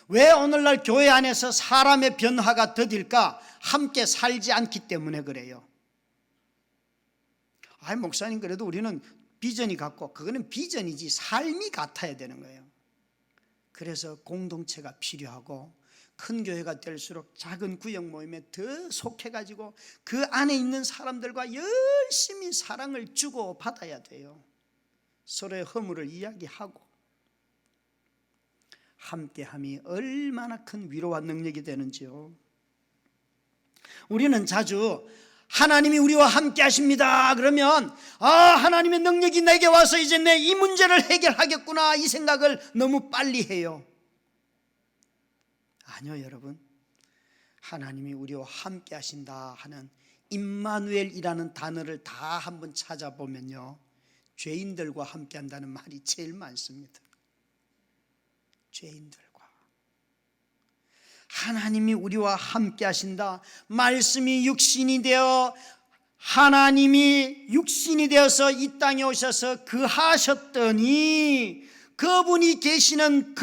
왜 오늘날 교회 안에서 사람의 변화가 더딜까? 함께 살지 않기 때문에 그래요. 목사님, 그래도 우리는 비전이 같고, 그거는 비전이지 삶이 같아야 되는 거예요. 그래서 공동체가 필요하고, 큰 교회가 될수록 작은 구역 모임에 더 속해가지고 그 안에 있는 사람들과 열심히 사랑을 주고 받아야 돼요. 서로의 허물을 이야기하고. 함께함이 얼마나 큰 위로와 능력이 되는지요. 우리는 자주 하나님이 우리와 함께 하십니다 그러면 하나님의 능력이 내게 와서 이제 내 이 문제를 해결하겠구나, 이 생각을 너무 빨리 해요. 아니요, 여러분. 하나님이 우리와 함께 하신다 하는 임마누엘이라는 단어를 다 한번 찾아보면요, 죄인들과 함께 한다는 말이 제일 많습니다. 죄인들과. 하나님이 우리와 함께 하신다. 말씀이 육신이 되어 하나님이 육신이 되어서 이 땅에 오셔서 거하셨더니 그분이 계시는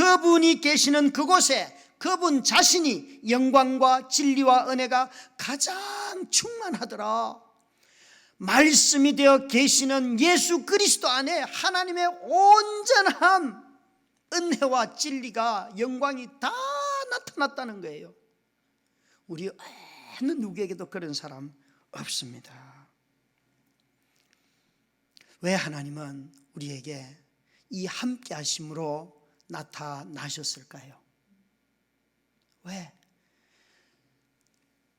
그곳에 그분 자신이 영광과 진리와 은혜가 가장 충만하더라. 말씀이 되어 계시는 예수 그리스도 안에 하나님의 온전함, 은혜와 진리가, 영광이 다 나타났다는 거예요. 우리 어느 누구에게도 그런 사람 없습니다. 왜 하나님은 우리에게 이 함께 하심으로 나타나셨을까요? 왜?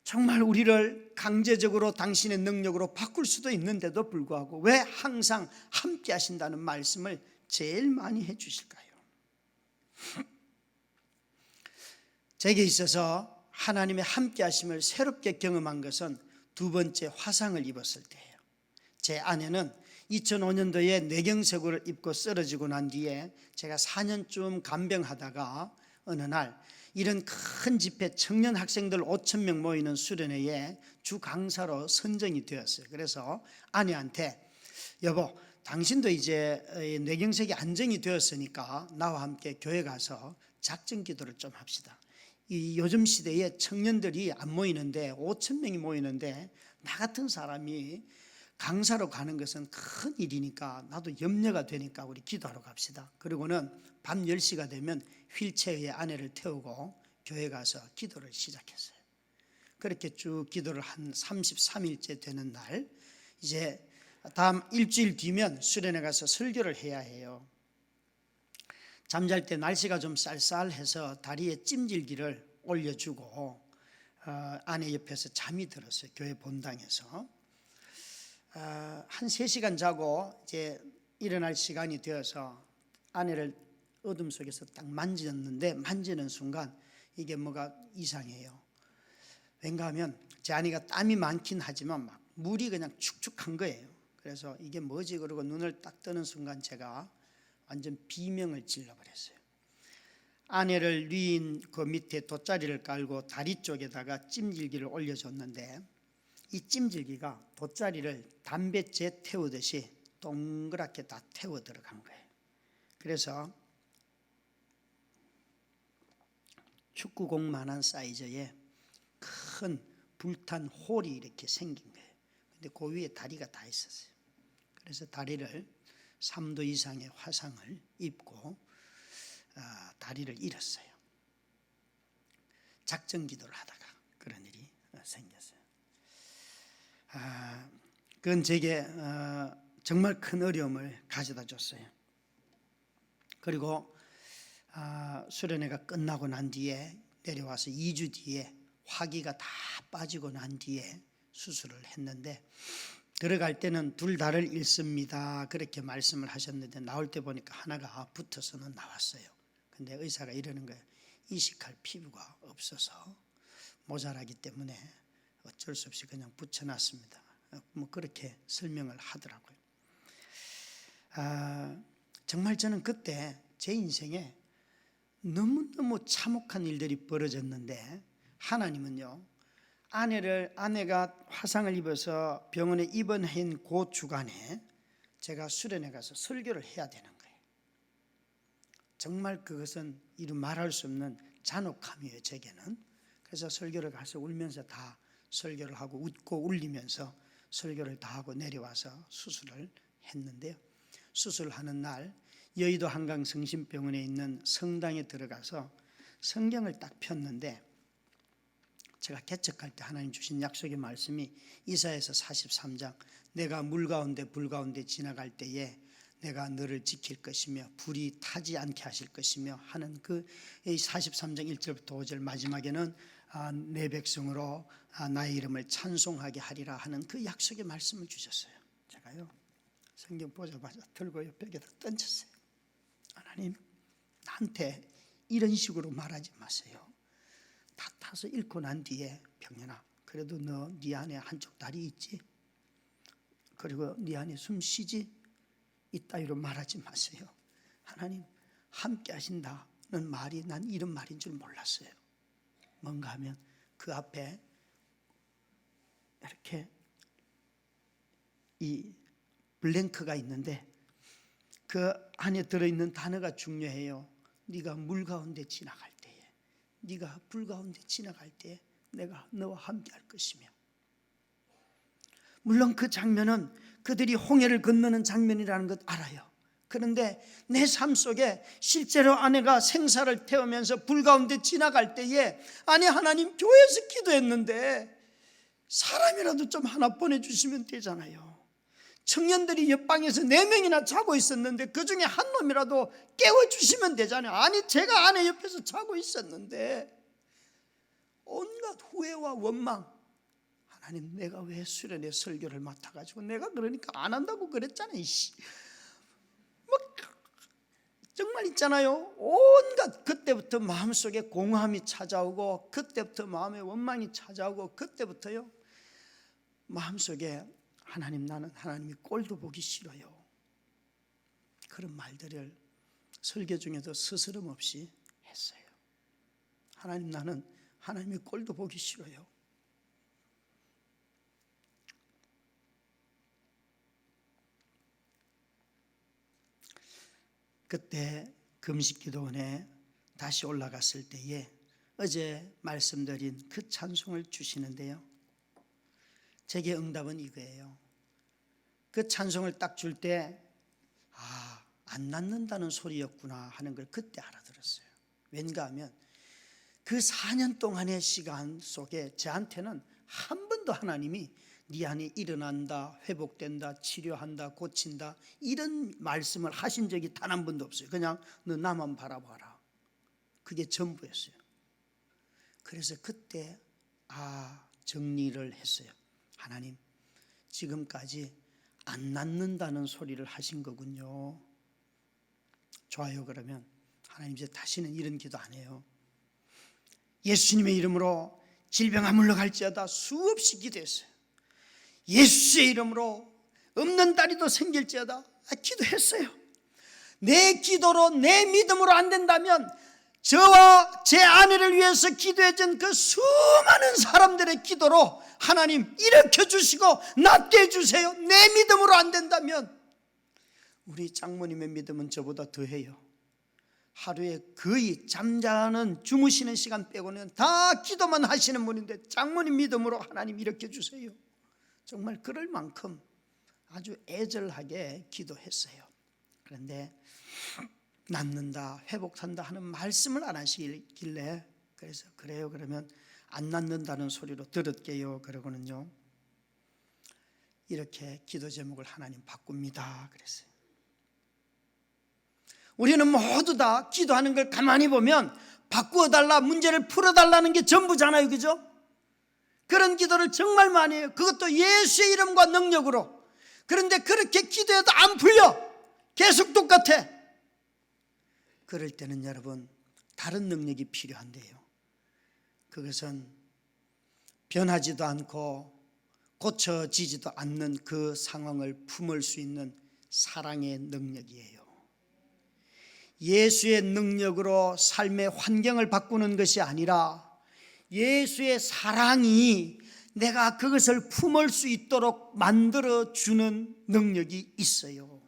정말 우리를 강제적으로 당신의 능력으로 바꿀 수도 있는데도 불구하고 왜 항상 함께 하신다는 말씀을 제일 많이 해주실까요? 제게 있어서 하나님의 함께 하심을 새롭게 경험한 것은 두 번째 화상을 입었을 때예요. 제 아내는 2005년도에 뇌경색을 입고 쓰러지고 난 뒤에 제가 4년쯤 간병하다가 어느 날 이런 큰 집회, 청년 학생들 5,000명 모이는 수련회에 주 강사로 선정이 되었어요. 그래서 아내한테, 여보, 당신도 이제 뇌경색이 안정이 되었으니까 나와 함께 교회 가서 작정 기도를 좀 합시다. 이 요즘 시대에 청년들이 안 모이는데 5,000명이 모이는데 나 같은 사람이 강사로 가는 것은 큰 일이니까 나도 염려가 되니까 우리 기도하러 갑시다. 그리고는 밤 10시가 되면 휠체어에 아내를 태우고 교회 가서 기도를 시작했어요. 그렇게 쭉 기도를 한 33일째 되는 날, 이제 다음 일주일 뒤면 수련회 가서 설교를 해야 해요. 잠잘 때 날씨가 좀 쌀쌀해서 다리에 찜질기를 올려주고 아내 옆에서 잠이 들었어요. 교회 본당에서. 한 3시간 자고 이제 일어날 시간이 되어서 아내를 어둠 속에서 딱 만졌는데, 만지는 순간 이게 뭐가 이상해요. 왠가 하면 제 아내가 땀이 많긴 하지만 막 물이 그냥 축축한 거예요. 그래서 이게 뭐지 그러고 눈을 딱 뜨는 순간 제가 완전 비명을 질러버렸어요. 아내를 누인 그 밑에 돗자리를 깔고 다리 쪽에다가 찜질기를 올려줬는데 이 찜질기가 돗자리를 담뱃재 태우듯이 동그랗게 다 태워 들어간 거예요. 그래서 축구공만한 사이즈의 큰 불탄 홀이 이렇게 생긴 거예요. 근데 그 위에 다리가 다 있었어요. 그래서 다리를 3도 이상의 화상을 입고 다리를 잃었어요. 작정 기도를 하다가 그런 일이 생겼어요. 그건 제게 정말 큰 어려움을 가져다 줬어요. 그리고 수련회가 끝나고 난 뒤에 내려와서 2주 뒤에 화기가 다 빠지고 난 뒤에 수술을 했는데 들어갈 때는 둘 다를 잃습니다 그렇게 말씀을 하셨는데 나올 때 보니까 하나가 붙어서는 나왔어요. 근데 의사가 이러는 거예요. 이식할 피부가 없어서 모자라기 때문에 어쩔 수 없이 그냥 붙여놨습니다. 뭐 그렇게 설명을 하더라고요. 정말 저는 그때 제 인생에 너무너무 참혹한 일들이 벌어졌는데 하나님은요, 아내가 화상을 입어서 병원에 입원한 그 주간에 제가 수련회 가서 설교를 해야 되는 거예요. 정말 그것은 이루 말할 수 없는 잔혹함이에요, 제게는. 그래서 설교를 가서 울면서 다 설교를 하고 웃고 울리면서 설교를 다 하고 내려와서 수술을 했는데요. 수술하는 날 여의도 한강성심병원에 있는 성당에 들어가서 성경을 딱 폈는데 제가 개척할 때 하나님 주신 약속의 말씀이 이사야서 43장 내가 물 가운데 불 가운데 지나갈 때에 내가 너를 지킬 것이며 불이 타지 않게 하실 것이며 하는 그 43장 1절부터 5절 마지막에는 내 백성으로 나의 이름을 찬송하게 하리라 하는 그 약속의 말씀을 주셨어요. 제가요 성경 보자마자 들고 벽에다 던졌어요. 하나님, 나한테 이런 식으로 말하지 마세요. 다 타서 잃고 난 뒤에 병연아, 그래도 너 네 안에 한쪽 다리 있지? 그리고 네 안에 숨 쉬지? 이따위로 말하지 마세요. 하나님, 함께 하신다는 말이 난 이런 말인 줄 몰랐어요. 뭔가 하면 그 앞에 이렇게 이 블랭크가 있는데 그 안에 들어있는 단어가 중요해요. 네가 물 가운데 지나갈 때에, 네가 불 가운데 지나갈 때에 내가 너와 함께 할 것이며. 물론 그 장면은 그들이 홍해를 건너는 장면이라는 것 알아요. 그런데 내 삶 속에 실제로 아내가 생사를 태우면서 불 가운데 지나갈 때에 아니 하나님 교회에서 기도했는데 사람이라도 좀 하나 보내주시면 되잖아요. 청년들이 옆방에서 4명이나 자고 있었는데 그 중에 한 놈이라도 깨워주시면 되잖아요. 아니 제가 아내 옆에서 자고 있었는데 온갖 후회와 원망. 하나님, 내가 왜 수련회 설교를 맡아가지고 내가 그러니까 안 한다고 그랬잖아요. 정말 있잖아요. 온갖 그때부터 마음속에 공허함이 찾아오고 그때부터 마음에 원망이 찾아오고 그때부터요 마음속에 하나님, 나는 하나님이 꼴도 보기 싫어요. 그런 말들을 설교 중에도 스스럼 없이 했어요. 하나님, 나는 하나님이 꼴도 보기 싫어요. 그때 금식기도원에 다시 올라갔을 때에 어제 말씀드린 그 찬송을 주시는데요, 제게 응답은 이거예요. 그 찬송을 딱 줄 때 안 낫는다는 소리였구나 하는 걸 그때 알아들었어요. 왠가 하면 그 4년 동안의 시간 속에 저한테는 한 번도 하나님이 네 안에 일어난다, 회복된다, 치료한다, 고친다 이런 말씀을 하신 적이 단 한 번도 없어요. 그냥 너 나만 바라봐라. 그게 전부였어요. 그래서 그때 정리를 했어요. 하나님, 지금까지 안 낫는다는 소리를 하신 거군요. 좋아요. 그러면 하나님, 이제 다시는 이런 기도 안 해요. 예수님의 이름으로 질병아 물러갈지어다 수없이 기도했어요. 예수의 이름으로 없는 다리도 생길지어다 기도했어요. 내 기도로 내 믿음으로 안 된다면 저와 제 아내를 위해서 기도해준 그 수많은 사람들의 기도로 하나님 일으켜주시고 낫게 해주세요. 내 믿음으로 안 된다면 우리 장모님의 믿음은 저보다 더해요. 하루에 거의 잠자는 주무시는 시간 빼고는 다 기도만 하시는 분인데 장모님 믿음으로 하나님 일으켜주세요. 정말 그럴 만큼 아주 애절하게 기도했어요. 그런데 낫는다, 회복한다 하는 말씀을 안 하시길래 그래서 그래요, 그러면 안 낫는다는 소리로 들을게요. 그러고는요 이렇게 기도 제목을 하나님 바꿉니다 그랬어요. 우리는 모두 다 기도하는 걸 가만히 보면 바꾸어달라, 문제를 풀어달라는 게 전부잖아요. 그죠? 그런 기도를 정말 많이 해요. 그것도 예수의 이름과 능력으로. 그런데 그렇게 기도해도 안 풀려. 계속 똑같아. 그럴 때는 여러분 다른 능력이 필요한데요. 그것은 변하지도 않고 고쳐지지도 않는 그 상황을 품을 수 있는 사랑의 능력이에요. 예수의 능력으로 삶의 환경을 바꾸는 것이 아니라 예수의 사랑이 내가 그것을 품을 수 있도록 만들어주는 능력이 있어요.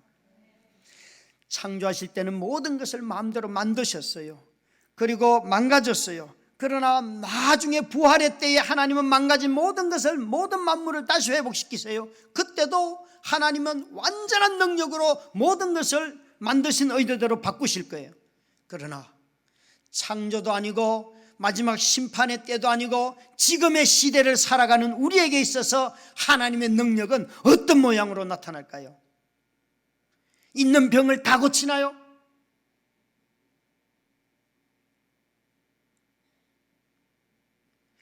창조하실 때는 모든 것을 마음대로 만드셨어요. 그리고 망가졌어요. 그러나 나중에 부활의 때에 하나님은 망가진 모든 것을, 모든 만물을 다시 회복시키세요. 그때도 하나님은 완전한 능력으로 모든 것을 만드신 의도대로 바꾸실 거예요. 그러나 창조도 아니고 마지막 심판의 때도 아니고 지금의 시대를 살아가는 우리에게 있어서 하나님의 능력은 어떤 모양으로 나타날까요? 있는 병을 다 고치나요?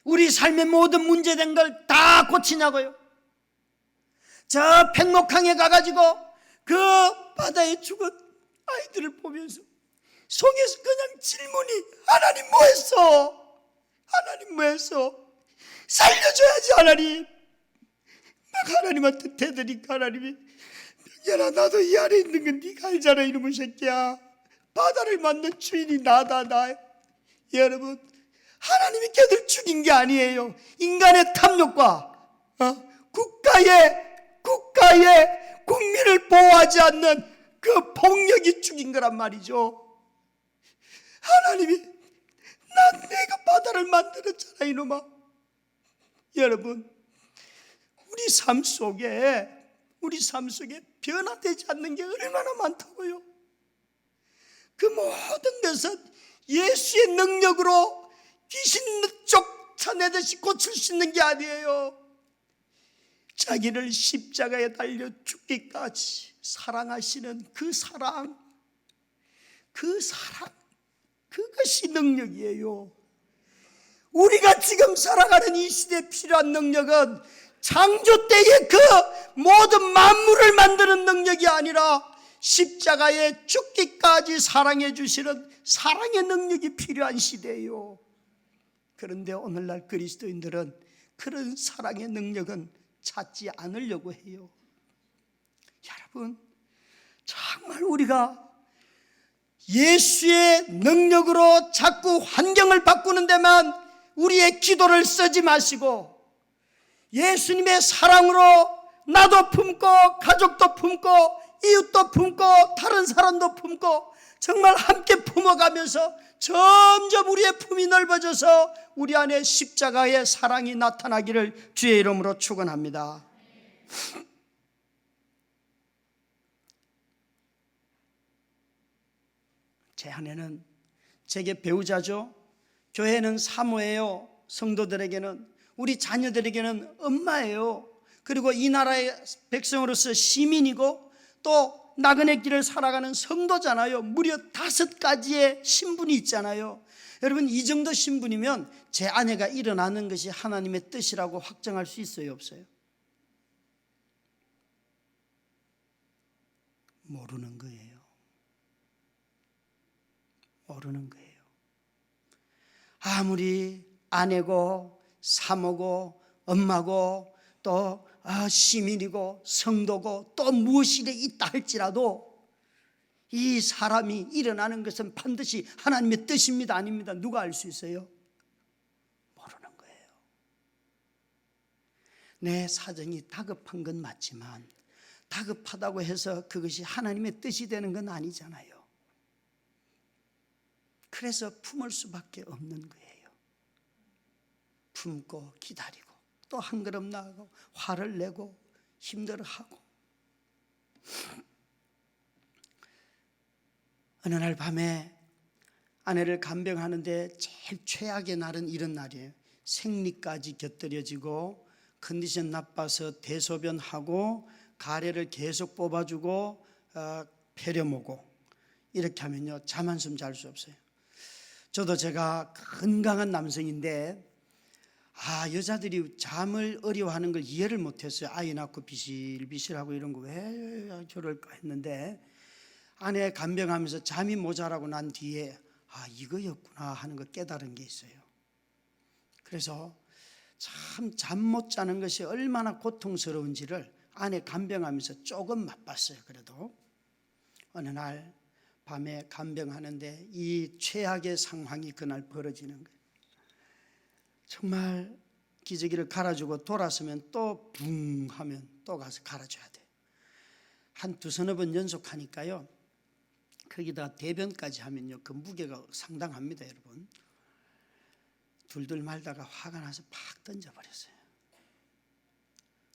우리 삶의 모든 문제된 걸 다 고치냐고요? 저 백록항에 가가지고 그 바다에 죽은 아이들을 보면서 속에서 그냥 질문이, 하나님 뭐 했어? 하나님 뭐 했어? 살려줘야지 하나님. 막 하나님한테 대드니까 하나님이, 명연아 나도 이 안에 있는 건 네가 알잖아 이놈의 새끼야. 바다를 만든 주인이 나다 나. 여러분 하나님이 걔들 죽인 게 아니에요. 인간의 탐욕과 국가의 국민을 보호하지 않는 그 폭력이 죽인 거란 말이죠. 하나님이 내가 바다를 만들었잖아 이놈아. 여러분 우리 삶 속에 변화되지 않는 게 얼마나 많다고요. 그 모든 것은 예수의 능력으로 귀신 쫓아내듯이 고칠 수 있는 게 아니에요. 자기를 십자가에 달려 죽기까지 사랑하시는 그 사랑, 그것이 능력이에요. 우리가 지금 살아가는 이 시대에 필요한 능력은 창조 때의 그 모든 만물을 만드는 능력이 아니라 십자가에 죽기까지 사랑해 주시는 사랑의 능력이 필요한 시대예요. 그런데 오늘날 그리스도인들은 그런 사랑의 능력은 찾지 않으려고 해요. 여러분 정말 우리가 예수의 능력으로 자꾸 환경을 바꾸는 데만 우리의 기도를 쓰지 마시고 예수님의 사랑으로 나도 품고 가족도 품고 이웃도 품고 다른 사람도 품고 정말 함께 품어가면서 점점 우리의 품이 넓어져서 우리 안에 십자가의 사랑이 나타나기를 주의 이름으로 축원합니다. 제 아내는 제게 배우자죠. 교회는 사모예요. 성도들에게는, 우리 자녀들에게는 엄마예요. 그리고 이 나라의 백성으로서 시민이고 또 나그네 길을 살아가는 성도잖아요. 무려 5가지의 신분이 있잖아요. 여러분 이 정도 신분이면 제 아내가 일어나는 것이 하나님의 뜻이라고 확정할 수 있어요, 없어요? 모르는 거예요. 모르는 거예요. 아무리 아내고 사모고 엄마고 또 시민이고 성도고 또 무엇이 있다 할지라도 이 사람이 일어나는 것은 반드시 하나님의 뜻입니다, 아닙니다? 누가 알 수 있어요? 모르는 거예요. 내 사정이 다급한 건 맞지만 다급하다고 해서 그것이 하나님의 뜻이 되는 건 아니잖아요. 그래서 품을 수밖에 없는 거예요. 품고 기다리고 또 한 걸음 나아가고 화를 내고 힘들어하고. 어느 날 밤에 아내를 간병하는데 제일 최악의 날은 이런 날이에요. 생리까지 곁들여지고 컨디션 나빠서 대소변하고 가래를 계속 뽑아주고 폐렴 오고 이렇게 하면요 잠 한숨 잘 수 없어요. 저도 제가 건강한 남성인데 여자들이 잠을 어려워하는 걸 이해를 못했어요. 아이 낳고 비실비실하고 이런 거 왜 저럴까 했는데, 아내 간병하면서 잠이 모자라고 난 뒤에 이거였구나 하는 걸 깨달은 게 있어요. 그래서 참 잠 못 자는 것이 얼마나 고통스러운지를 아내 간병하면서 조금 맛봤어요. 그래도 어느 날 밤에 간병하는데 이 최악의 상황이 그날 벌어지는 거예요. 정말 기저귀를 갈아주고 돌아서면 또 붕 하면 또 가서 갈아줘야 돼. 한 두서너 번 연속하니까요, 거기다 대변까지 하면요 그 무게가 상당합니다. 여러분, 둘둘 말다가 화가 나서 팍 던져버렸어요.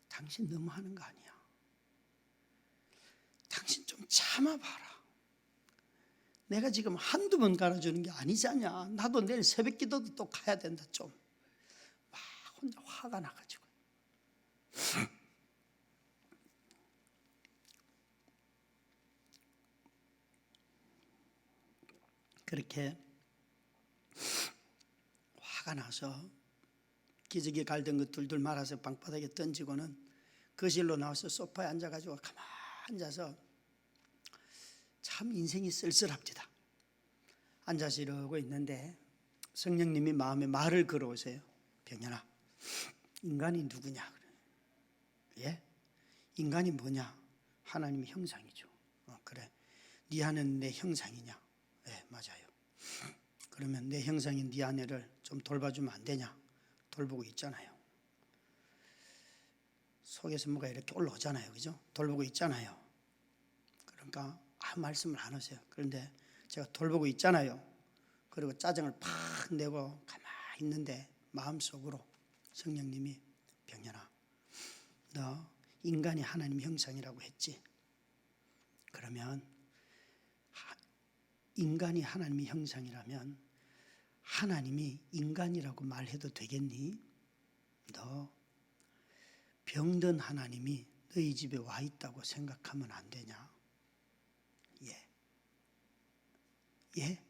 당신 너무하는 거 아니야? 당신 좀 참아봐라. 내가 지금 한두 번 갈아주는 게 아니잖냐. 나도 내일 새벽 기도도 또 가야 된다. 좀 막 혼자 화가 나가지고 그렇게 화가 나서 기저귀 갈던 것 둘둘 말아서 방바닥에 던지고는 거실로 나와서 소파에 앉아가지고 가만히 앉아서, 참 인생이 쓸쓸합니다. 앉아서 이러고 있는데 성령님이 마음에 말을 걸어오세요. 병현아, 인간이 누구냐? 예? 인간이 뭐냐? 하나님의 형상이죠. 그래. 네 아내는 내 형상이냐? 네, 맞아요. 그러면 내 형상인 네 아내를 좀 돌봐주면 안 되냐? 돌보고 있잖아요. 속에서 뭐가 이렇게 올라오잖아요. 그죠? 돌보고 있잖아요. 그러니까 아무 말씀을 안 하세요. 그런데 제가 돌보고 있잖아요. 그리고 짜증을 팍 내고 가만히 있는데 마음속으로 성령님이, 병현아, 너 인간이 하나님 형상이라고 했지? 그러면 인간이 하나님의 형상이라면 하나님이 인간이라고 말해도 되겠니? 너 병든 하나님이 너희 집에 와 있다고 생각하면 안 되냐? 예. 예?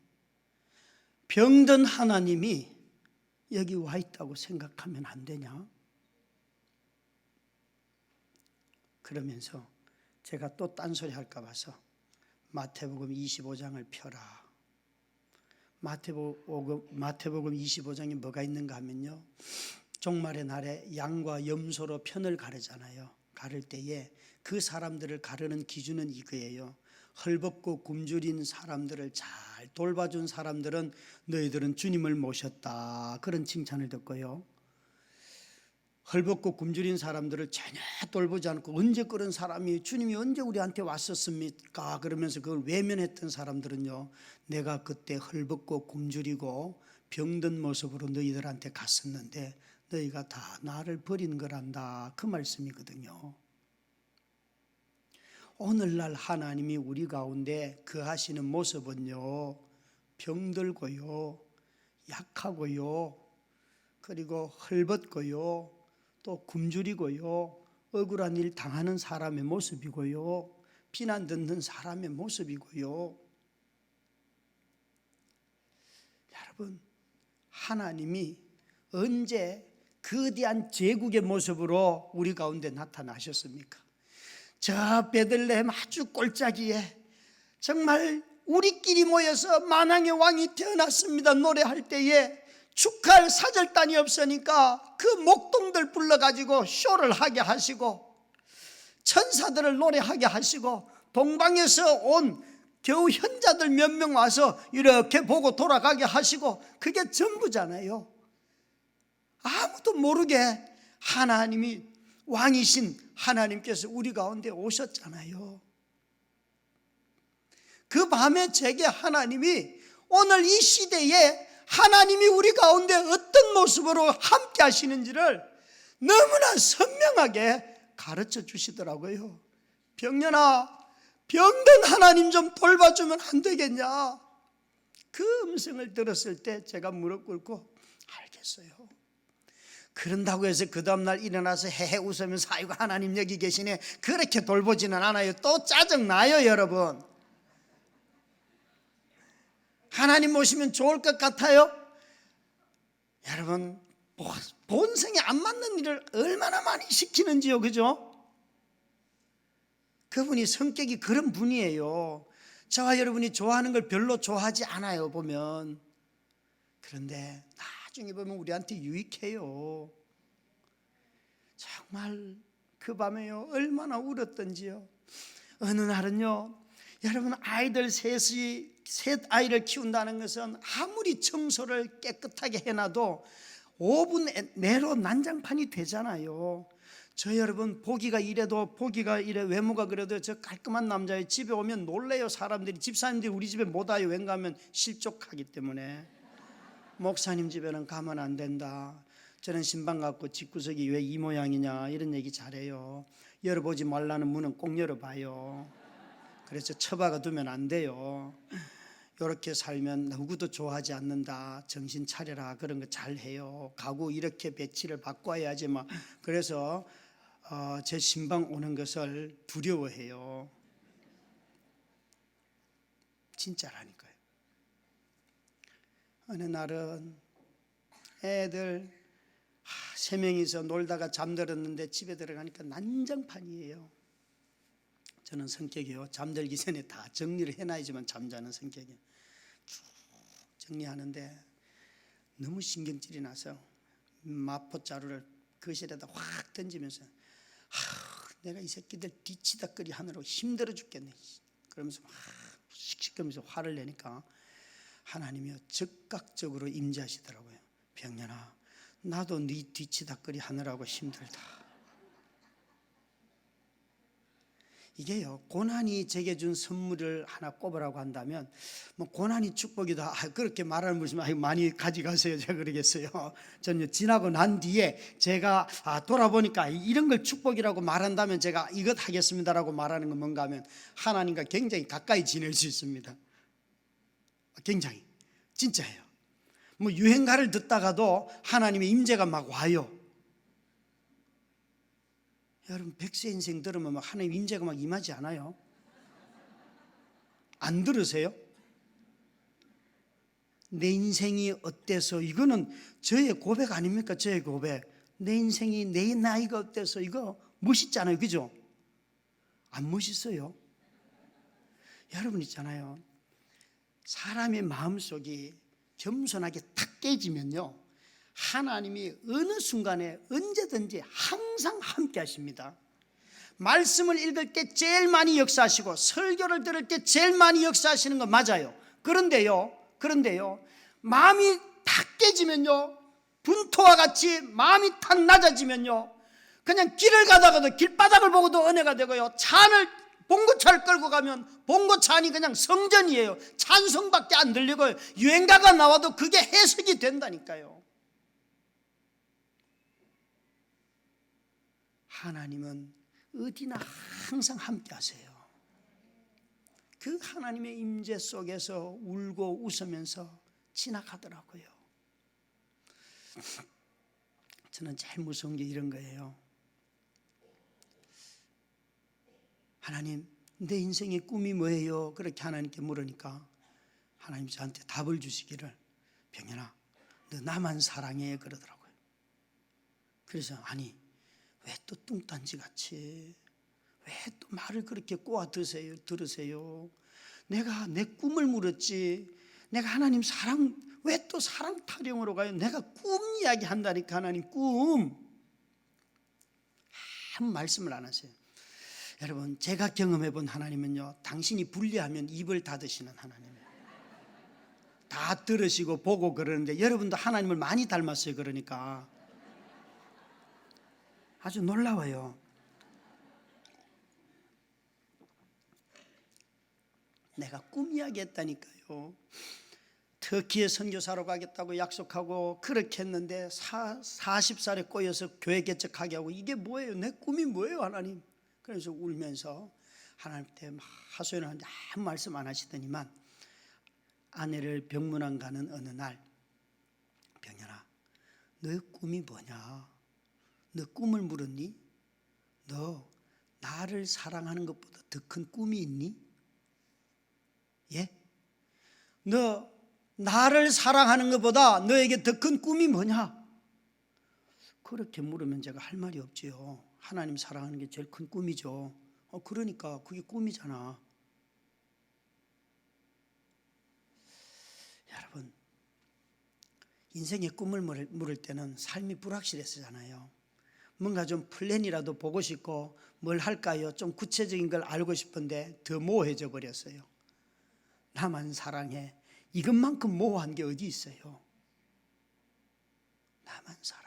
병든 하나님이 여기 와 있다고 생각하면 안 되냐? 그러면서 제가 또 딴소리 할까 봐서 마태복음 25장을 펴라. 마태복음 25장에 뭐가 있는가 하면요, 종말의 날에 양과 염소로 편을 가르잖아요. 가를 때에 그 사람들을 가르는 기준은 이거예요. 헐벗고 굶주린 사람들을 잘 돌봐준 사람들은 너희들은 주님을 모셨다, 그런 칭찬을 듣고요, 헐벗고 굶주린 사람들을 전혀 돌보지 않고 언제 그런 사람이, 주님이 언제 우리한테 왔었습니까? 그러면서 그걸 외면했던 사람들은요, 내가 그때 헐벗고 굶주리고 병든 모습으로 너희들한테 갔었는데 너희가 다 나를 버린 거란다, 그 말씀이거든요. 오늘날 하나님이 우리 가운데 거하시는 모습은요, 병들고요, 약하고요, 그리고 헐벗고요, 또 굶주리고요, 억울한 일 당하는 사람의 모습이고요, 비난 듣는 사람의 모습이고요. 여러분, 하나님이 언제 거대한 제국의 모습으로 우리 가운데 나타나셨습니까? 저 베들레헴 아주 골짜기에 정말 우리끼리 모여서 만왕의 왕이 태어났습니다 노래할 때에 축하할 사절단이 없으니까 그 목동들 불러가지고 쇼를 하게 하시고 천사들을 노래하게 하시고 동방에서 온 겨우 현자들 몇 명 와서 이렇게 보고 돌아가게 하시고, 그게 전부잖아요. 아무도 모르게 하나님이, 왕이신 하나님께서 우리 가운데 오셨잖아요. 그 밤에 제게 하나님이 오늘 이 시대에 하나님이 우리 가운데 어떤 모습으로 함께 하시는지를 너무나 선명하게 가르쳐 주시더라고요. 병년아, 병든 하나님 좀 돌봐주면 안 되겠냐? 그 음성을 들었을 때 제가 무릎 꿇고 알겠어요. 그런다고 해서 그 다음날 일어나서 헤헤 웃으면서 아이고 하나님 여기 계시네, 그렇게 돌보지는 않아요. 또 짜증나요. 여러분, 하나님 모시면 좋을 것 같아요? 여러분, 본성에 안 맞는 일을 얼마나 많이 시키는지요, 그죠? 그분이 성격이 그런 분이에요. 저와 여러분이 좋아하는 걸 별로 좋아하지 않아요, 보면. 그런데 나중에 보면 우리한테 유익해요. 정말 그 밤에요, 얼마나 울었던지요. 어느 날은요, 여러분, 아이들 셋 아이를 키운다는 것은 아무리 청소를 깨끗하게 해놔도 5분 내로 난장판이 되잖아요. 저 여러분, 보기가 이래 외모가 그래도 저 깔끔한 남자의 집에 오면 놀래요. 사람들이, 집사님들이 우리 집에 못 와요. 왠가 하면 실족하기 때문에. 목사님 집에는 가면 안 된다. 저는 신방 갖고 집구석이 왜 이 모양이냐, 이런 얘기 잘해요. 열어보지 말라는 문은 꼭 열어봐요. 그래서 처박아 두면 안 돼요. 이렇게 살면 누구도 좋아하지 않는다. 정신 차려라. 그런 거 잘해요. 가구 이렇게 배치를 바꿔야지 막. 그래서 제 신방 오는 것을 두려워해요. 진짜라니까요. 어느 날은 애들 3명이서 놀다가 잠들었는데 집에 들어가니까 난장판이에요. 저는 성격이요, 잠들기 전에 다 정리를 해놔야지만 잠자는 성격이에요. 쭉 정리하는데 너무 신경질이 나서 마포자루를 거실에다 확 던지면서 내가 이 새끼들 뒤치다거리 하느라고 힘들어 죽겠네, 그러면서 막 씩씩거리면서 화를 내니까 하나님이요, 즉각적으로 임재하시더라고요. 병년아, 나도 네 뒤치다거리 하느라고 힘들다. 이게요, 고난이 제게 준 선물을 하나 꼽으라고 한다면 뭐 고난이 축복이다, 그렇게 말하는 분이시면 많이 가져가세요. 제가 그러겠어요. 저는 지나고 난 뒤에 제가 돌아보니까 이런 걸 축복이라고 말한다면 제가 이것 하겠습니다라고 말하는 건 뭔가 하면 하나님과 굉장히 가까이 지낼 수 있습니다. 굉장히 진짜예요. 뭐 유행가를 듣다가도 하나님의 임재가 막 와요. 여러분, 백세 인생 들으면 막 하나님 임재가 막 임하지 않아요? 안 들으세요? 내 인생이 어때서, 이거는 저의 고백 아닙니까? 저의 고백. 내 인생이, 내 나이가 어때서, 이거 멋있잖아요, 그죠? 안 멋있어요? 여러분 있잖아요, 사람의 마음속이 겸손하게 탁 깨지면요, 하나님이 어느 순간에 언제든지 항상 함께 하십니다. 말씀을 읽을 때 제일 많이 역사하시고 설교를 들을 때 제일 많이 역사하시는 거 맞아요. 그런데요, 마음이 탁 깨지면요, 분토와 같이 마음이 탁 낮아지면요, 그냥 길을 가다가도 길바닥을 보고도 은혜가 되고요, 봉고차를 끌고 가면 봉고차 안이 그냥 성전이에요. 찬송밖에 안 들리고요, 유행가가 나와도 그게 해석이 된다니까요. 하나님은 어디나 항상 함께 하세요. 그 하나님의 임재 속에서 울고 웃으면서 지나가더라고요. 저는 제일 무서운 게 이런 거예요. 하나님, 내 인생의 꿈이 뭐예요? 그렇게 하나님께 물으니까 하나님 저한테 답을 주시기를, 병현아, 너 나만 사랑해, 그러더라고요. 그래서 아니, 왜 또 뚱딴지 같이, 왜 또 말을 그렇게 꼬아 들으세요? 내가 내 꿈을 물었지, 내가 하나님 사랑, 왜 또 사랑 타령으로 가요? 내가 꿈 이야기 한다니까, 하나님 꿈. 아무 말씀을 안 하세요. 여러분, 제가 경험해 본 하나님은요, 당신이 불리하면 입을 닫으시는 하나님이에요. 다 들으시고 보고 그러는데 여러분도 하나님을 많이 닮았어요. 그러니까 아주 놀라워요. 내가 꿈 이야기 했다니까요. 터키에 선교사로 가겠다고 약속하고 그렇게 했는데 40살에 꼬여서 교회 개척하게 하고, 이게 뭐예요? 내 꿈이 뭐예요, 하나님? 그래서 울면서 하나님한테 막 하소연을 하는데 아무 말씀 안 하시더니만 아내를 병문안 가는 어느 날, 병현아, 너의 꿈이 뭐냐? 너 꿈을 물었니? 너 나를 사랑하는 것보다 더 큰 꿈이 있니? 예? 너 나를 사랑하는 것보다 너에게 더 큰 꿈이 뭐냐? 그렇게 물으면 제가 할 말이 없지요. 하나님 사랑하는 게 제일 큰 꿈이죠. 그러니까 그게 꿈이잖아. 여러분, 인생의 꿈을 물을 때는 삶이 불확실했잖아요. 뭔가 좀 플랜이라도 보고 싶고 뭘 할까요? 좀 구체적인 걸 알고 싶은데 더 모호해져 버렸어요. 나만 사랑해. 이것만큼 모호한 게 어디 있어요? 나만 사랑해.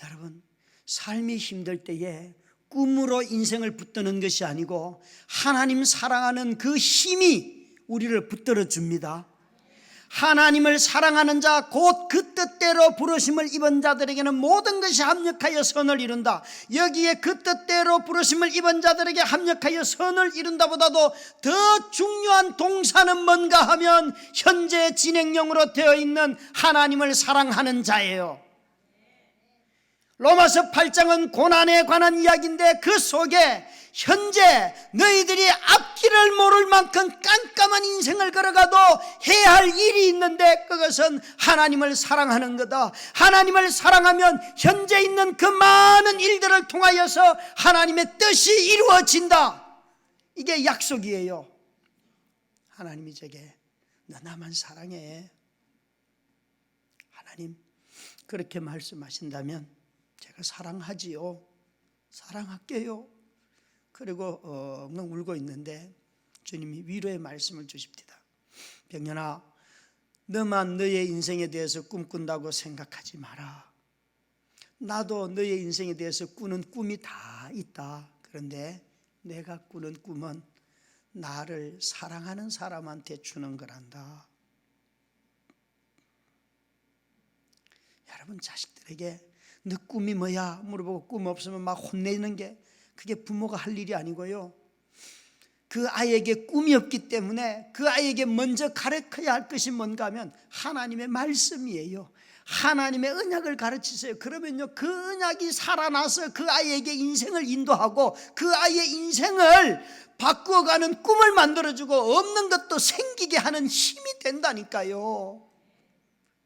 여러분, 삶이 힘들 때에 꿈으로 인생을 붙드는 것이 아니고 하나님 사랑하는 그 힘이 우리를 붙들어 줍니다. 하나님을 사랑하는 자 곧 그 뜻대로 부르심을 입은 자들에게는 모든 것이 합력하여 선을 이룬다. 여기에 그 뜻대로 부르심을 입은 자들에게 합력하여 선을 이룬다보다도 더 중요한 동사는 뭔가 하면 현재 진행형으로 되어 있는 하나님을 사랑하는 자예요. 로마서 8장은 고난에 관한 이야기인데 그 속에 현재 너희들이 앞길을 모를 만큼 깜깜한 인생을 걸어가도 해야 할 일이 있는데 그것은 하나님을 사랑하는 거다. 하나님을 사랑하면 현재 있는 그 많은 일들을 통하여서 하나님의 뜻이 이루어진다. 이게 약속이에요. 하나님이 제게 너 나만 사랑해. 하나님 그렇게 말씀하신다면 제가 사랑하지요. 사랑할게요. 그리고 엉엉 울고 있는데 주님이 위로의 말씀을 주십니다. 병연아, 너만 너의 인생에 대해서 꿈꾼다고 생각하지 마라. 나도 너의 인생에 대해서 꾸는 꿈이 다 있다. 그런데 내가 꾸는 꿈은 나를 사랑하는 사람한테 주는 거란다. 여러분, 자식들에게 너 꿈이 뭐야? 물어보고 꿈 없으면 막 혼내는 게 그게 부모가 할 일이 아니고요. 그 아이에게 꿈이 없기 때문에 그 아이에게 먼저 가르쳐야 할 것이 뭔가 하면 하나님의 말씀이에요. 하나님의 언약을 가르치세요. 그러면요, 그 언약이 살아나서 그 아이에게 인생을 인도하고 그 아이의 인생을 바꾸어가는 꿈을 만들어주고 없는 것도 생기게 하는 힘이 된다니까요.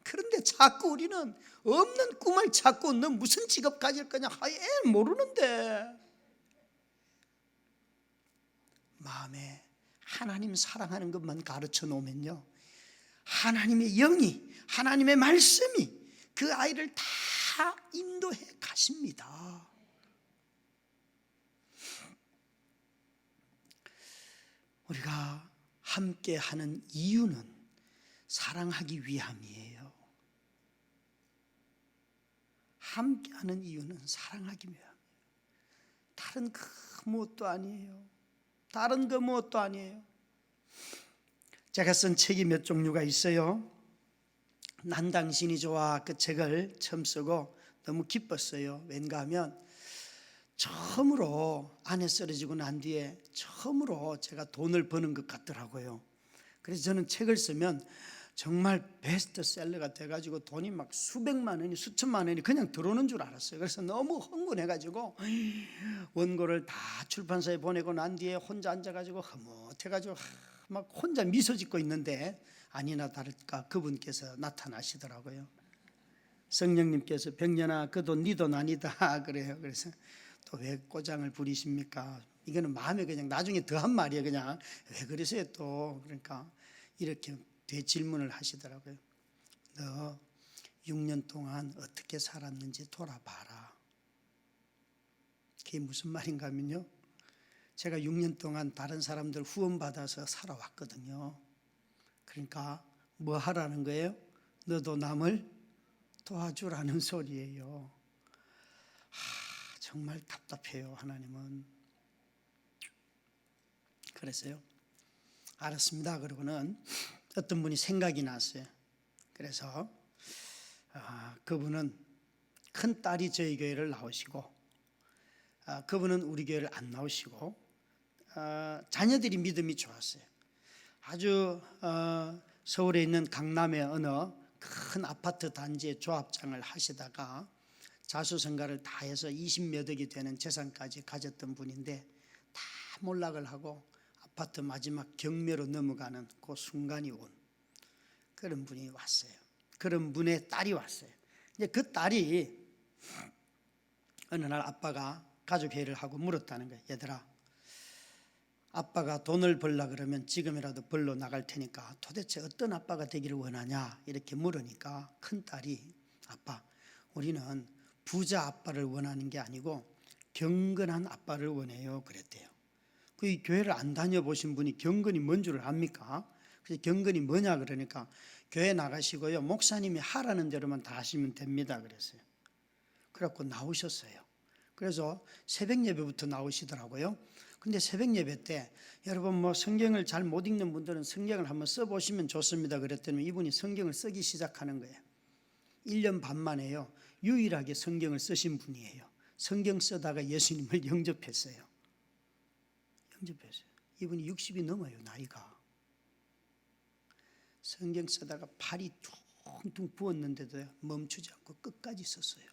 그런데 자꾸 우리는 없는 꿈을 찾고 너 무슨 직업 가질 거냐? 애 모르는데. 마음에 하나님 사랑하는 것만 가르쳐 놓으면요, 하나님의 영이, 하나님의 말씀이 그 아이를 다 인도해 가십니다. 우리가 함께 하는 이유는 사랑하기 위함이에요. 함께 하는 이유는 사랑하기 위함이에요. 다른 그 무엇도 아니에요. 다른 거 무엇도 아니에요. 제가 쓴 책이 몇 종류가 있어요. 난 당신이 좋아, 그 책을 처음 쓰고 너무 기뻤어요. 왠가 하면 처음으로 아내 쓰러지고 난 뒤에 처음으로 제가 돈을 버는 것 같더라고요. 그래서 저는 책을 쓰면 정말 베스트셀러가 돼가지고 돈이 막 수백만 원이 수천만 원이 그냥 들어오는 줄 알았어요. 그래서 너무 흥분해가지고 원고를 다 출판사에 보내고 난 뒤에 혼자 앉아가지고 흐뭇해가지고 막 혼자 미소 짓고 있는데 아니나 다를까 그분께서 나타나시더라고요. 성령님께서 병연아, 그 돈 네 돈 아니다 그래요. 그래서 또 왜 꼬장을 부리십니까? 이거는 마음에 그냥 나중에 더한 말이에요. 그냥 왜 그러세요 또. 그러니까 이렇게 대질문을 하시더라고요. 너 6년 동안 어떻게 살았는지 돌아봐라. 그게 무슨 말인가 하면요, 제가 6년 동안 다른 사람들 후원받아서 살아왔거든요. 그러니까 뭐 하라는 거예요? 너도 남을 도와주라는 소리예요. 정말 답답해요, 하나님은. 그래서요, 알았습니다. 그러고는 어떤 분이 생각이 났어요. 그래서 그분은 큰 딸이 저희 교회를 나오시고 그분은 우리 교회를 안 나오시고 자녀들이 믿음이 좋았어요. 아주 서울에 있는 강남의 어느 큰 아파트 단지의 조합장을 하시다가 자수성가를 다 해서 20몇 억이 되는 재산까지 가졌던 분인데 다 몰락을 하고 아파트 마지막 경매로 넘어가는 그 순간이 온 그런 분이 왔어요. 그런 분의 딸이 왔어요. 이제 그 딸이 어느 날 아빠가 가족회의를 하고 물었다는 거예요. 얘들아, 아빠가 돈을 벌라 그러면 지금이라도 벌러 나갈 테니까 도대체 어떤 아빠가 되기를 원하냐 이렇게 물으니까 큰딸이 아빠, 우리는 부자 아빠를 원하는 게 아니고 경건한 아빠를 원해요 그랬대요. 그 교회를 안 다녀보신 분이 경건이 뭔 줄 압니까? 그래서 경건이 뭐냐 그러니까 교회 나가시고요, 목사님이 하라는 대로만 다 하시면 됩니다 그랬어요. 그래갖고 나오셨어요. 그래서 새벽 예배부터 나오시더라고요. 근데 새벽 예배 때 여러분 뭐 성경을 잘 못 읽는 분들은 성경을 한번 써보시면 좋습니다 그랬더니 이분이 성경을 쓰기 시작하는 거예요. 1년 반 만에요 유일하게 성경을 쓰신 분이에요. 성경 쓰다가 예수님을 영접했어요. 이분이 60이 넘어요 나이가. 성경 쓰다가 팔이 퉁퉁 부었는데도 멈추지 않고 끝까지 썼어요.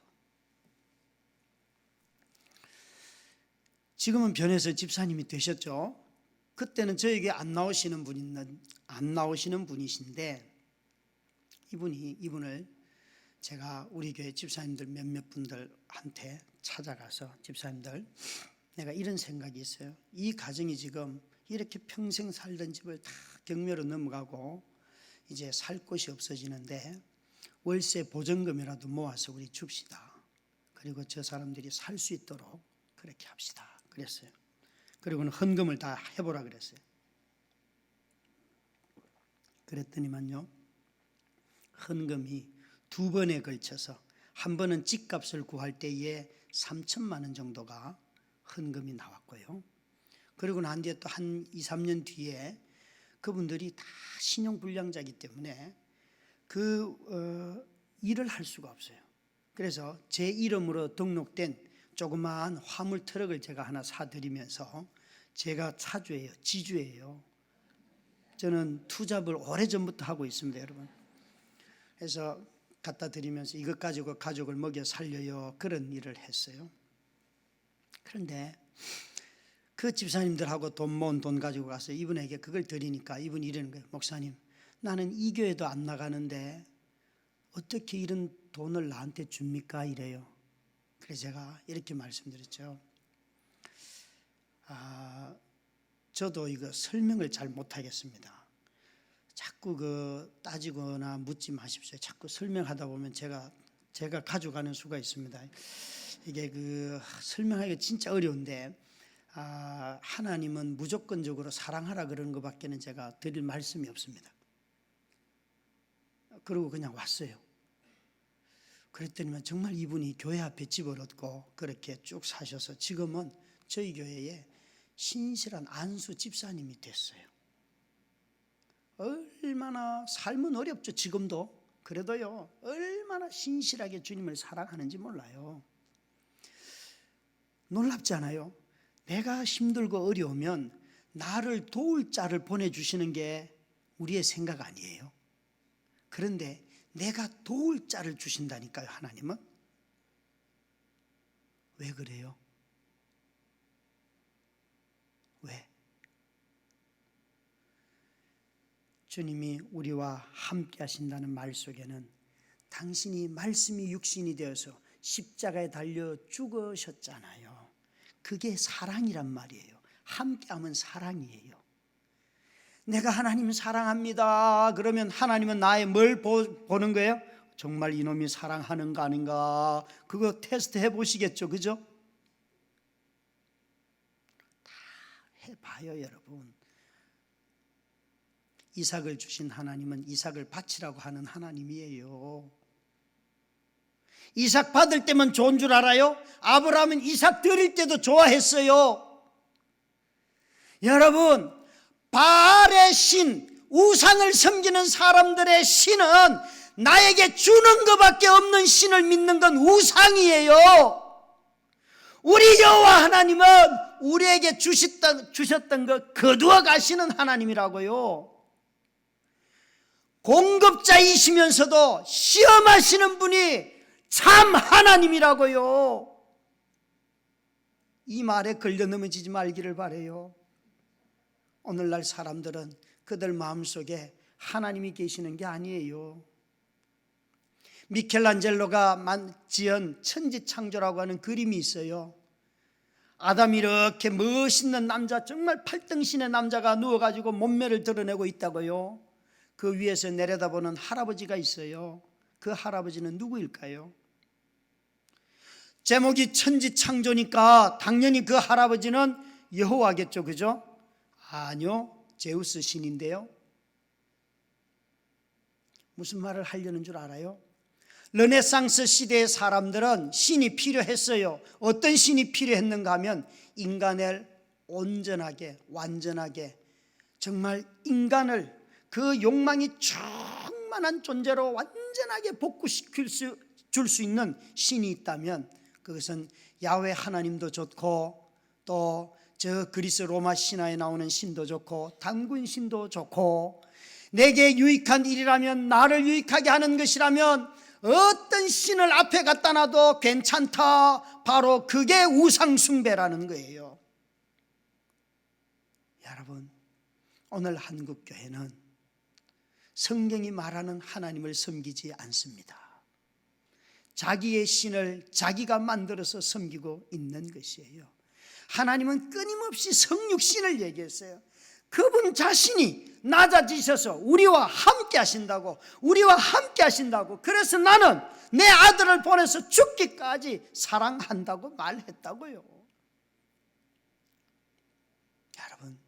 지금은 변해서 집사님이 되셨죠. 그때는 저에게 안 나오시는 분이신데 이분을 제가 우리 교회 집사님들 몇몇 분들한테 찾아가서 집사님들, 내가 이런 생각이 있어요. 이 가정이 지금 이렇게 평생 살던 집을 다 경매로 넘어가고 이제 살 곳이 없어지는데 월세 보증금이라도 모아서 우리 줍시다. 그리고 저 사람들이 살 수 있도록 그렇게 합시다 그랬어요. 그리고는 헌금을 다 해보라 그랬어요. 그랬더니만요, 헌금이 2번에 걸쳐서 한 번은 집값을 구할 때에 3천만 원 정도가 헌금이 나왔고요. 그리고 난 뒤에 또 한 2, 3년 뒤에 그분들이 다 신용불량자이기 때문에 일을 할 수가 없어요. 그래서 제 이름으로 등록된 조그마한 화물 트럭을 제가 하나 사드리면서, 제가 차주예요, 지주예요. 저는 투잡을 오래전부터 하고 있습니다 여러분. 그래서 갖다 드리면서 이것 가지고 가족을 먹여 살려요 그런 일을 했어요. 그런데 그 집사님들하고 돈 모은 돈 가지고 가서 이분에게 그걸 드리니까 이분이 이러는 거예요. 목사님, 나는 이 교회도 안 나가는데 어떻게 이런 돈을 나한테 줍니까? 이래요. 그래서 제가 이렇게 말씀드렸죠. 저도 이거 설명을 잘 못하겠습니다. 자꾸 따지거나 묻지 마십시오. 자꾸 설명하다 보면 제가 가져가는 수가 있습니다. 이게 설명하기가 진짜 어려운데, 하나님은 무조건적으로 사랑하라 그러는 것밖에는 제가 드릴 말씀이 없습니다. 그러고 그냥 왔어요. 그랬더니 정말 이분이 교회 앞에 집을 얻고 그렇게 쭉 사셔서 지금은 저희 교회에 신실한 안수 집사님이 됐어요. 얼마나 삶은 어렵죠 지금도. 그래도요 얼마나 신실하게 주님을 사랑하는지 몰라요. 놀랍지 않아요? 내가 힘들고 어려우면 나를 도울 자를 보내주시는 게 우리의 생각 아니에요. 그런데 내가 도울 자를 주신다니까요 하나님은. 왜 그래요? 왜? 주님이 우리와 함께 하신다는 말 속에는 당신이 말씀이 육신이 되어서 십자가에 달려 죽으셨잖아요. 그게 사랑이란 말이에요. 함께하면 사랑이에요. 내가 하나님 사랑합니다 그러면 하나님은 나의 뭘 보는 거예요? 정말 이놈이 사랑하는가 아닌가, 그거 테스트 해보시겠죠, 그죠? 다 해봐요 여러분. 이삭을 주신 하나님은 이삭을 바치라고 하는 하나님이에요. 이삭 받을 때만 좋은 줄 알아요? 아브라함은 이삭 드릴 때도 좋아했어요. 여러분, 바알의 신, 우상을 섬기는 사람들의 신은 나에게 주는 것밖에 없는 신을 믿는 건 우상이에요. 우리 여호와 하나님은 우리에게 주셨던 것 거두어 가시는 하나님이라고요. 공급자이시면서도 시험하시는 분이 참 하나님이라고요. 이 말에 걸려 넘어지지 말기를 바라요. 오늘날 사람들은 그들 마음속에 하나님이 계시는 게 아니에요. 미켈란젤로가 지은 천지창조라고 하는 그림이 있어요. 아담이 이렇게 멋있는 남자, 정말 팔등신의 남자가 누워가지고 몸매를 드러내고 있다고요. 그 위에서 내려다보는 할아버지가 있어요. 그 할아버지는 누구일까요? 제목이 천지창조니까 당연히 그 할아버지는 여호와겠죠, 그죠? 아니요, 제우스 신인데요. 무슨 말을 하려는 줄 알아요? 르네상스 시대의 사람들은 신이 필요했어요. 어떤 신이 필요했는가 하면 인간을 온전하게, 완전하게, 정말 인간을 그 욕망이 충만한 존재로 완전하게 복구시킬 줄 수 있는 신이 있다면 그것은 야훼 하나님도 좋고, 또 저 그리스 로마 신화에 나오는 신도 좋고, 단군 신도 좋고, 내게 유익한 일이라면, 나를 유익하게 하는 것이라면 어떤 신을 앞에 갖다 놔도 괜찮다. 바로 그게 우상숭배라는 거예요. 여러분, 오늘 한국교회는 성경이 말하는 하나님을 섬기지 않습니다. 자기의 신을 자기가 만들어서 섬기고 있는 것이에요. 하나님은 끊임없이 성육신을 얘기했어요. 그분 자신이 낮아지셔서 우리와 함께 하신다고, 우리와 함께 하신다고. 그래서 나는 내 아들을 보내서 죽기까지 사랑한다고 말했다고요. 여러분,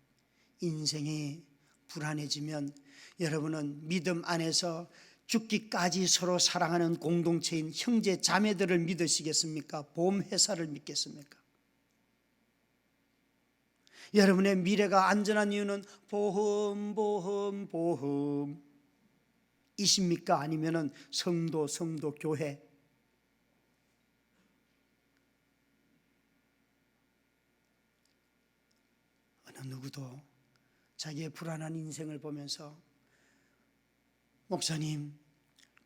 인생이 불안해지면 여러분은 믿음 안에서 죽기까지 서로 사랑하는 공동체인 형제 자매들을 믿으시겠습니까? 보험회사를 믿겠습니까? 여러분의 미래가 안전한 이유는 보험이십니까? 아니면은 성도, 교회? 어느 누구도 자기의 불안한 인생을 보면서 목사님,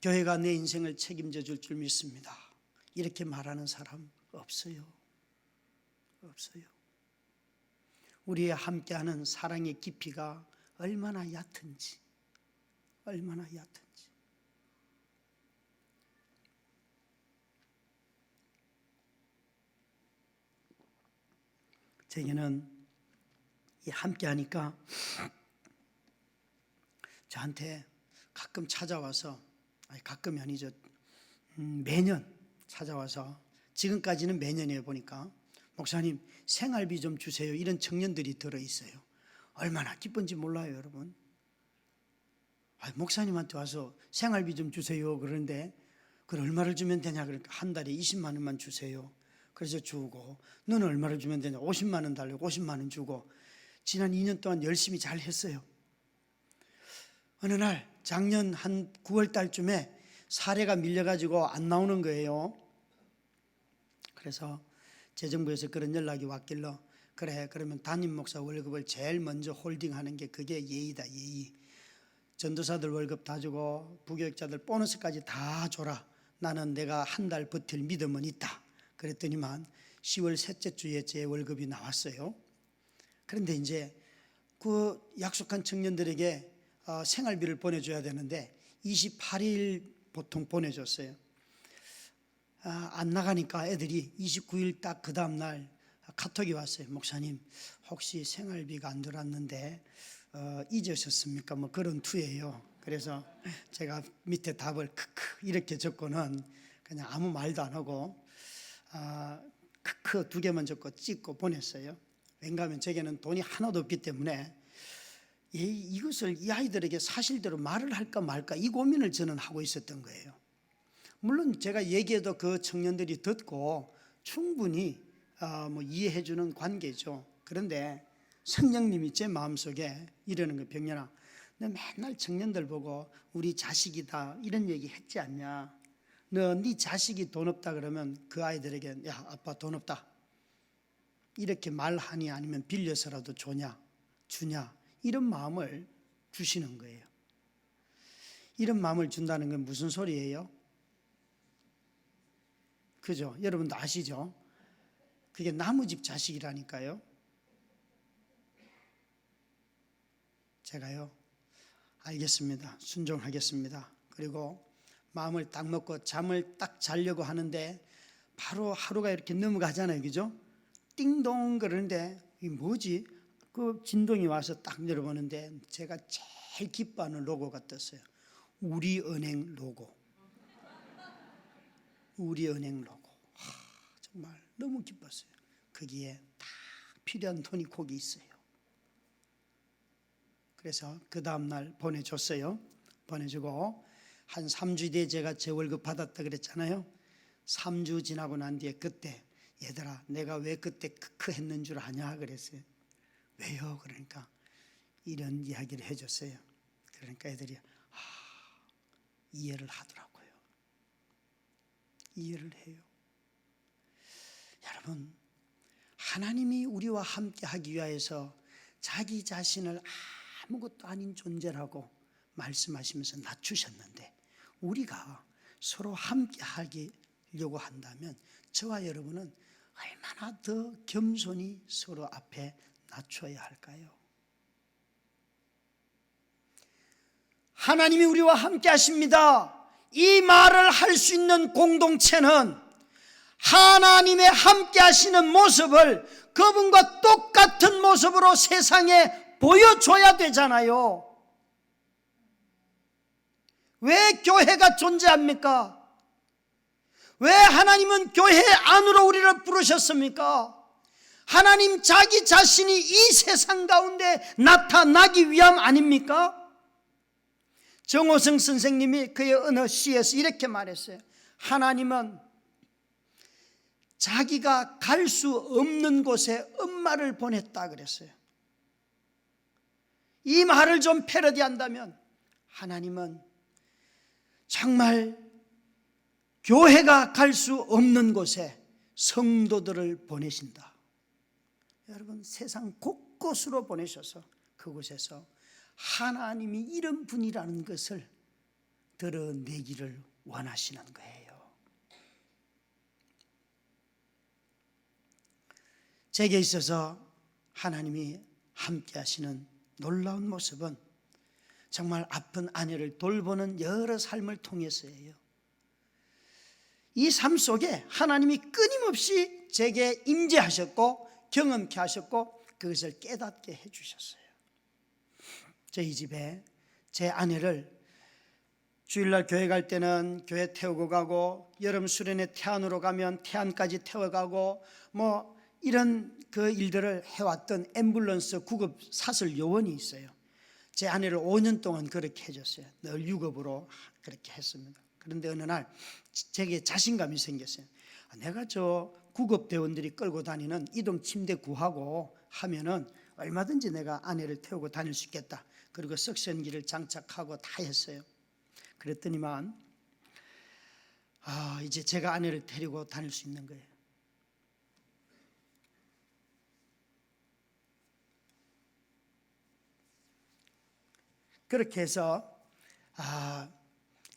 교회가 내 인생을 책임져 줄 믿습니다, 이렇게 말하는 사람 없어요. 없어요. 우리의 함께하는 사랑의 깊이가 얼마나 얕은지, 얼마나 얕은지. 제게는 이 함께하니까 저한테 가끔 찾아와서, 아니 가끔이 아니죠, 매년 찾아와서, 지금까지는 매년이에요. 보니까 목사님 생활비 좀 주세요, 이런 청년들이 들어있어요. 얼마나 기쁜지 몰라요, 여러분. 목사님한테 와서 생활비 좀 주세요 그러는데, 그걸 얼마를 주면 되냐 그러니까 한 달에 20만 원만 주세요. 그래서 주고, 너는 얼마를 주면 되냐, 50만 원 달라고 50만 원 주고, 지난 2년 동안 열심히 잘 했어요. 어느 날 작년 한 9월 달쯤에 사례가 밀려가지고 안 나오는 거예요. 그래서 재정부에서 그런 연락이 왔길래, 그래, 그러면 담임 목사 월급을 제일 먼저 홀딩하는 게 그게 예의다, 예의. 전도사들 월급 다 주고 부교육자들 보너스까지 다 줘라. 나는 내가 한 달 버틸 믿음은 있다. 그랬더니만 10월 셋째 주에 제 월급이 나왔어요. 그런데 이제 그 약속한 청년들에게 생활비를 보내줘야 되는데 28일 보통 보내줬어요. 안 나가니까 애들이 29일 딱 그 다음날 카톡이 왔어요. 목사님, 혹시 생활비가 안 들어왔는데 잊으셨습니까? 뭐 그런 투예요. 그래서 제가 밑에 답을 크크 이렇게 적고는 그냥 아무 말도 안 하고 크크 2개만 적고 찍고 보냈어요. 왜냐하면 제게는 돈이 하나도 없기 때문에 이것을 이 아이들에게 사실대로 말을 할까 말까 이 고민을 저는 하고 있었던 거예요. 물론 제가 얘기해도 그 청년들이 듣고 충분히 이해해 주는 관계죠. 그런데 성령님이 제 마음속에 이러는 거예요. 병년아, 너 맨날 청년들 보고 우리 자식이다 이런 얘기 했지 않냐. 너 네 자식이 돈 없다 그러면 그 아이들에게 야, 아빠 돈 없다 이렇게 말하니, 아니면 빌려서라도 주냐, 이런 마음을 주시는 거예요. 이런 마음을 준다는 건 무슨 소리예요? 그죠? 여러분도 아시죠? 그게 나무집 자식이라니까요. 제가요, 알겠습니다, 순종하겠습니다, 그리고 마음을 딱 먹고 잠을 딱 자려고 하는데 바로 하루가 이렇게 넘어가잖아요, 그죠? 띵동 그러는데 이 뭐지? 그 진동이 와서 딱 열어보는데 제가 제일 기뻐하는 로고가 떴어요. 우리은행 로고. 우리은행 로고. 정말 너무 기뻤어요. 거기에 다 필요한 돈이 거기 있어요. 그래서 그 다음날 보내줬어요. 보내주고 한 3주 뒤에 제가 제 월급 받았다 그랬잖아요. 3주 지나고 난 뒤에 그때 얘들아 내가 왜 그때 크크 했는 줄 아냐 그랬어요. 왜요? 그러니까 이런 이야기를 해줬어요. 그러니까 애들이 이해를 하더라고요. 이해를 해요. 여러분, 하나님이 우리와 함께 하기 위해서 자기 자신을 아무것도 아닌 존재라고 말씀하시면서 낮추셨는데 우리가 서로 함께 하려고 한다면 저와 여러분은 얼마나 더 겸손히 서로 앞에 낮춰야 할까요? 하나님이 우리와 함께 하십니다. 이 말을 할 수 있는 공동체는 하나님의 함께 하시는 모습을 그분과 똑같은 모습으로 세상에 보여줘야 되잖아요. 왜 교회가 존재합니까? 왜 하나님은 교회 안으로 우리를 부르셨습니까? 하나님 자기 자신이 이 세상 가운데 나타나기 위함 아닙니까? 정호성 선생님이 그의 어느 시에서 이렇게 말했어요. 하나님은 자기가 갈 수 없는 곳에 엄마를 보냈다 그랬어요. 이 말을 좀 패러디한다면 하나님은 정말 교회가 갈 수 없는 곳에 성도들을 보내신다. 여러분 세상 곳곳으로 보내셔서 그곳에서 하나님이 이런 분이라는 것을 드러내기를 원하시는 거예요. 제게 있어서 하나님이 함께 하시는 놀라운 모습은 정말 아픈 아내를 돌보는 여러 삶을 통해서예요. 이 삶 속에 하나님이 끊임없이 제게 임재하셨고 경험케 하셨고 그것을 깨닫게 해주셨어요. 저희 집에 제 아내를 주일날 교회 갈 때는 교회 태우고 가고 여름 수련회 태안으로 가면 태안까지 태워가고 뭐 이런 그 일들을 해왔던 앰뷸런스 구급 사설 요원이 있어요. 제 아내를 5년 동안 그렇게 해줬어요. 늘 유급으로 그렇게 했습니다. 그런데 어느 날 제게 자신감이 생겼어요. 내가 저 구급대원들이 끌고 다니는 이동 침대 구하고 하면은 얼마든지 내가 아내를 태우고 다닐 수 있겠다. 그리고 석션기를 장착하고 다 했어요. 그랬더니만 이제 제가 아내를 데리고 다닐 수 있는 거예요. 그렇게 해서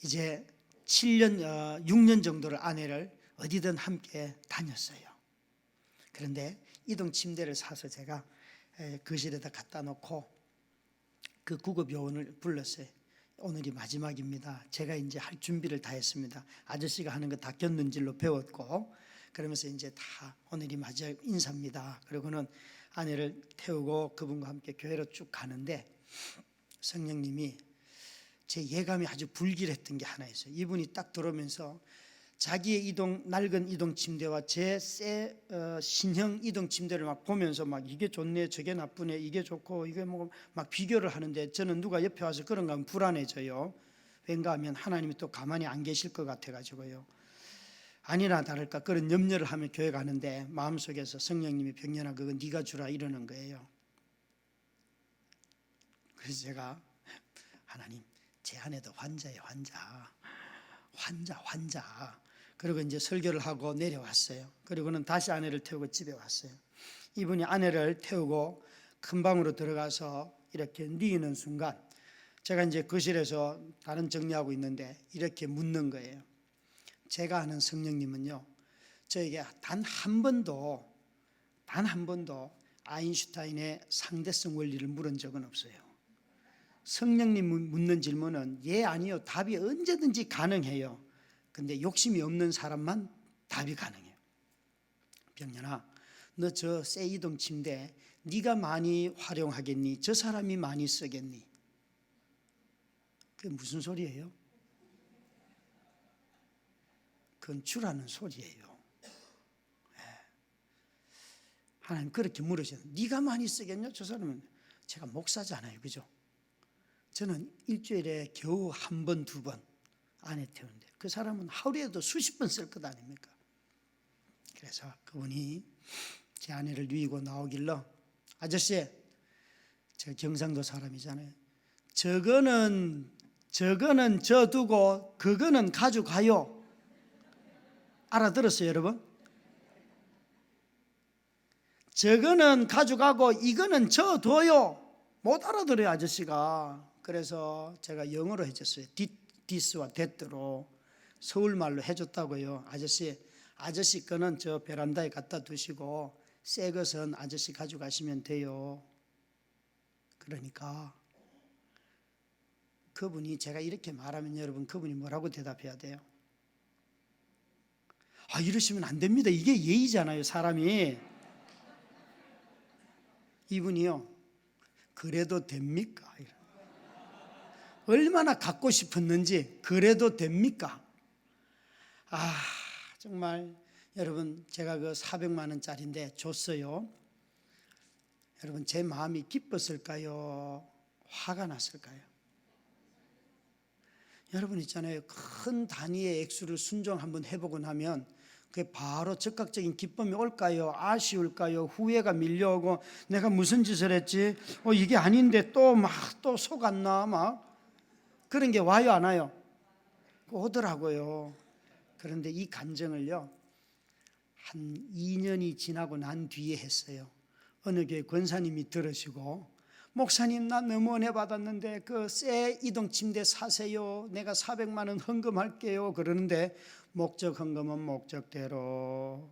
이제 6년 정도를 아내를 어디든 함께 다녔어요. 그런데 이동 침대를 사서 제가 거실에다 갖다 놓고 그 구급 요원을 불렀어요. 오늘이 마지막입니다. 제가 이제 할 준비를 다 했습니다. 아저씨가 하는 거 다 곁눈질로 배웠고 그러면서 이제 다 오늘이 마지막 인사입니다. 그러고는 아내를 태우고 그분과 함께 교회로 쭉 가는데 성령님이 제 예감이 아주 불길했던 게 하나 있어요. 이분이 딱 들어오면서 자기의 낡은 이동 침대와 제 신형 이동 침대를 막 보면서 막 이게 좋네 저게 나쁘네 이게 좋고 이게 뭐 막 비교를 하는데 저는 누가 옆에 와서 그런 거 하면 불안해져요. 왠가 하면 하나님이 또 가만히 안 계실 것 같아가지고요. 아니나 다를까 그런 염려를 하며 교회 가는데 마음속에서 성령님이 병연아 그거 네가 주라 이러는 거예요. 그래서 제가 하나님 제 아내도 환자예요. 환자. 그리고 이제 설교를 하고 내려왔어요. 그리고는 다시 아내를 태우고 집에 왔어요. 이분이 아내를 태우고 큰 방으로 들어가서 이렇게 누이는 순간 제가 이제 거실에서 다른 정리하고 있는데 이렇게 묻는 거예요. 제가 아는 성령님은요 저에게 단 한 번도 아인슈타인의 상대성 원리를 물은 적은 없어요. 성령님 묻는 질문은 예 아니요 답이 언제든지 가능해요. 근데 욕심이 없는 사람만 답이 가능해요. 병년아, 너 저 새 이동 침대 네가 많이 활용하겠니? 저 사람이 많이 쓰겠니? 그게 무슨 소리예요? 그건 주라는 소리예요. 하나님 그렇게 물으셔요. 네가 많이 쓰겠냐? 저 사람은 제가 목사잖아요. 그죠? 저는 일주일에 겨우 한 번, 두 번 아내 태우는데 그 사람은 하루에도 수십 번 쓸 것 아닙니까? 그래서 그분이 제 아내를 누이고 나오길래 아저씨, 저 경상도 사람이잖아요. 저거는 저 두고 그거는 가져가요. 알아들었어요, 여러분? 저거는 가져가고 이거는 저 둬요. 못 알아들어요, 아저씨가. 그래서 제가 영어로 해줬어요. 디스와 데트로 서울말로 해줬다고요. 아저씨 거는 저 베란다에 갖다 두시고 새 것은 아저씨 가져가시면 돼요. 그러니까 그분이 제가 이렇게 말하면 여러분 그분이 뭐라고 대답해야 돼요? 아, 이러시면 안 됩니다. 이게 예의잖아요, 사람이. 이분이요, 그래도 됩니까? 얼마나 갖고 싶었는지 그래도 됩니까? 아, 정말 여러분 제가 그 400만 원짜리인데 줬어요. 여러분 제 마음이 기뻤을까요? 화가 났을까요? 여러분 있잖아요, 큰 단위의 액수를 순종 한번 해보고 나면 그게 바로 즉각적인 기쁨이 올까요? 아쉬울까요? 후회가 밀려오고 내가 무슨 짓을 했지? 이게 아닌데 또 속 안 나? 막 그런 게 와요, 안 와요? 오더라고요. 그런데 이 간증을요, 한 2년이 지나고 난 뒤에 했어요. 어느 교회 권사님이 들으시고, 목사님 나 너무 은혜 받았는데 그 새 이동 침대 사세요. 내가 400만 원 헌금할게요. 그러는데 목적 헌금은 목적대로.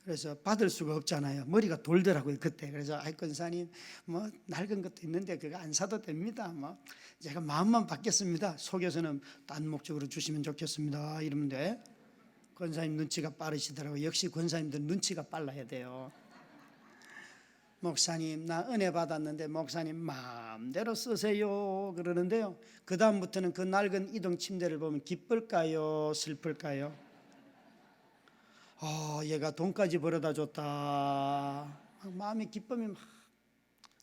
그래서 받을 수가 없잖아요. 머리가 돌더라고요 그때. 그래서 권사님 뭐 낡은 것도 있는데 그거 안 사도 됩니다. 뭐 제가 마음만 받겠습니다. 속에서는 딴 목적으로 주시면 좋겠습니다 이러는데 권사님 눈치가 빠르시더라고요. 역시 권사님들 눈치가 빨라야 돼요. 목사님 나 은혜 받았는데 목사님 마음대로 쓰세요 그러는데요, 그 다음부터는 그 낡은 이동 침대를 보면 기쁠까요? 슬플까요? 얘가 돈까지 벌어다 줬다. 마음의 기쁨이 막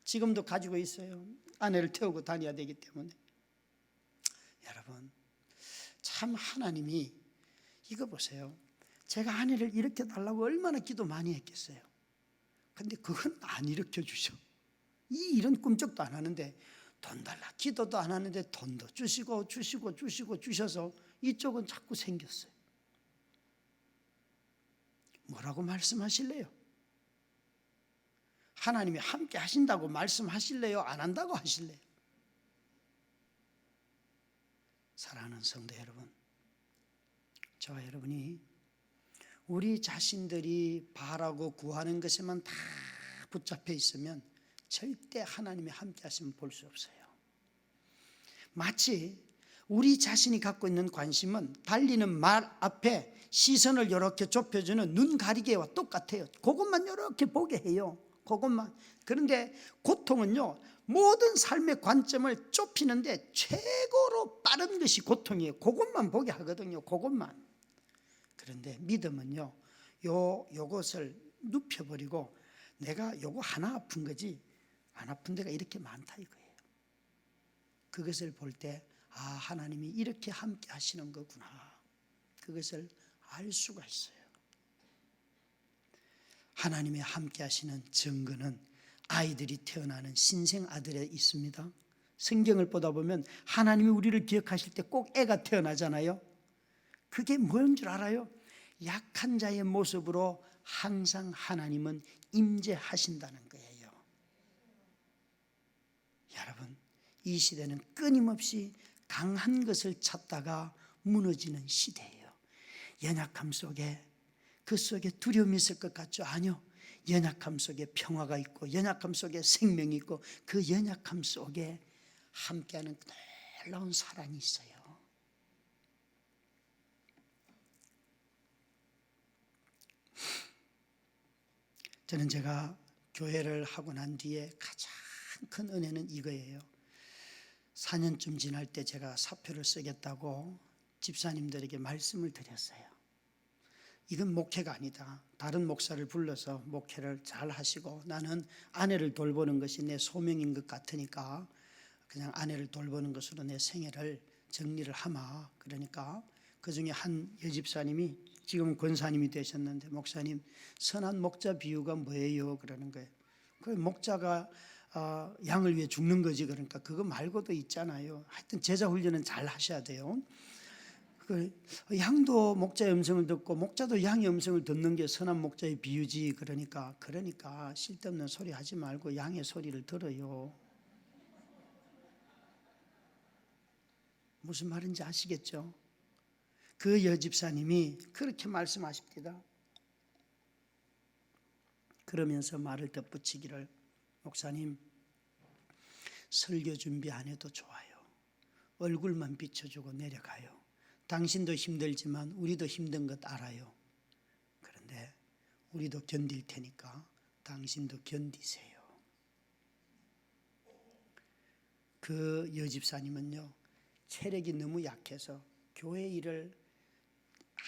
지금도 가지고 있어요. 아내를 태우고 다녀야 되기 때문에. 여러분 참 하나님이 이거 보세요. 제가 아내를 일으켜 달라고 얼마나 기도 많이 했겠어요. 근데 그건 안 일으켜 주셔. 이런 꿈쩍도 안 하는데 돈 달라 기도도 안 하는데 돈도 주셔서 이쪽은 자꾸 생겼어요. 뭐라고 말씀하실래요? 하나님이 함께 하신다고 말씀하실래요? 안 한다고 하실래요? 사랑하는 성도 여러분, 저와 여러분이 우리 자신들이 바라고 구하는 것에만 다 붙잡혀 있으면 절대 하나님이 함께 하시면 볼 수 없어요. 마치 우리 자신이 갖고 있는 관심은 달리는 말 앞에 시선을 이렇게 좁혀주는 눈 가리개와 똑같아요. 그것만 이렇게 보게 해요. 그것만. 그런데 고통은요, 모든 삶의 관점을 좁히는데 최고로 빠른 것이 고통이에요. 그것만 보게 하거든요. 그것만. 그런데 믿음은요, 요것을 눕혀버리고 내가 요거 하나 아픈 거지 안 아픈 데가 이렇게 많다 이거예요. 그것을 볼 때 하나님이 이렇게 함께 하시는 거구나, 그것을 알 수가 있어요. 하나님의 함께 하시는 증거는 아이들이 태어나는 신생 아들에 있습니다. 성경을 보다 보면 하나님이 우리를 기억하실 때 꼭 애가 태어나잖아요. 그게 뭔 줄 알아요? 약한 자의 모습으로 항상 하나님은 임재하신다는 거예요. 여러분, 이 시대는 끊임없이 강한 것을 찾다가 무너지는 시대예요. 연약함 속에, 그 속에 두려움이 있을 것 같죠? 아니요. 연약함 속에 평화가 있고 연약함 속에 생명이 있고 그 연약함 속에 함께하는 놀라운 사랑이 있어요. 저는 제가 교회를 하고 난 뒤에 가장 큰 은혜는 이거예요. 4년쯤 지날 때 제가 사표를 쓰겠다고 집사님들에게 말씀을 드렸어요. 이건 목회가 아니다. 다른 목사를 불러서 목회를 잘 하시고 나는 아내를 돌보는 것이 내 소명인 것 같으니까 그냥 아내를 돌보는 것으로 내 생애를 정리를 하마. 그러니까 그 중에 한 여집사님이 지금은 권사님이 되셨는데, 목사님 선한 목자 비유가 뭐예요? 그러는 거예요. 그 목자가 양을 위해 죽는 거지. 그러니까 그거 말고도 있잖아요. 하여튼 제자 훈련은 잘 하셔야 돼요. 양도 목자의 음성을 듣고 목자도 양의 음성을 듣는 게 선한 목자의 비유지. 그러니까 쓸데없는 소리 하지 말고 양의 소리를 들어요. 무슨 말인지 아시겠죠? 그 여집사님이 그렇게 말씀하십니다. 그러면서 말을 덧붙이기를, 목사님 설교 준비 안 해도 좋아요. 얼굴만 비춰주고 내려가요. 당신도 힘들지만 우리도 힘든 것 알아요. 그런데 우리도 견딜 테니까 당신도 견디세요. 그 여집사님은요, 체력이 너무 약해서 교회 일을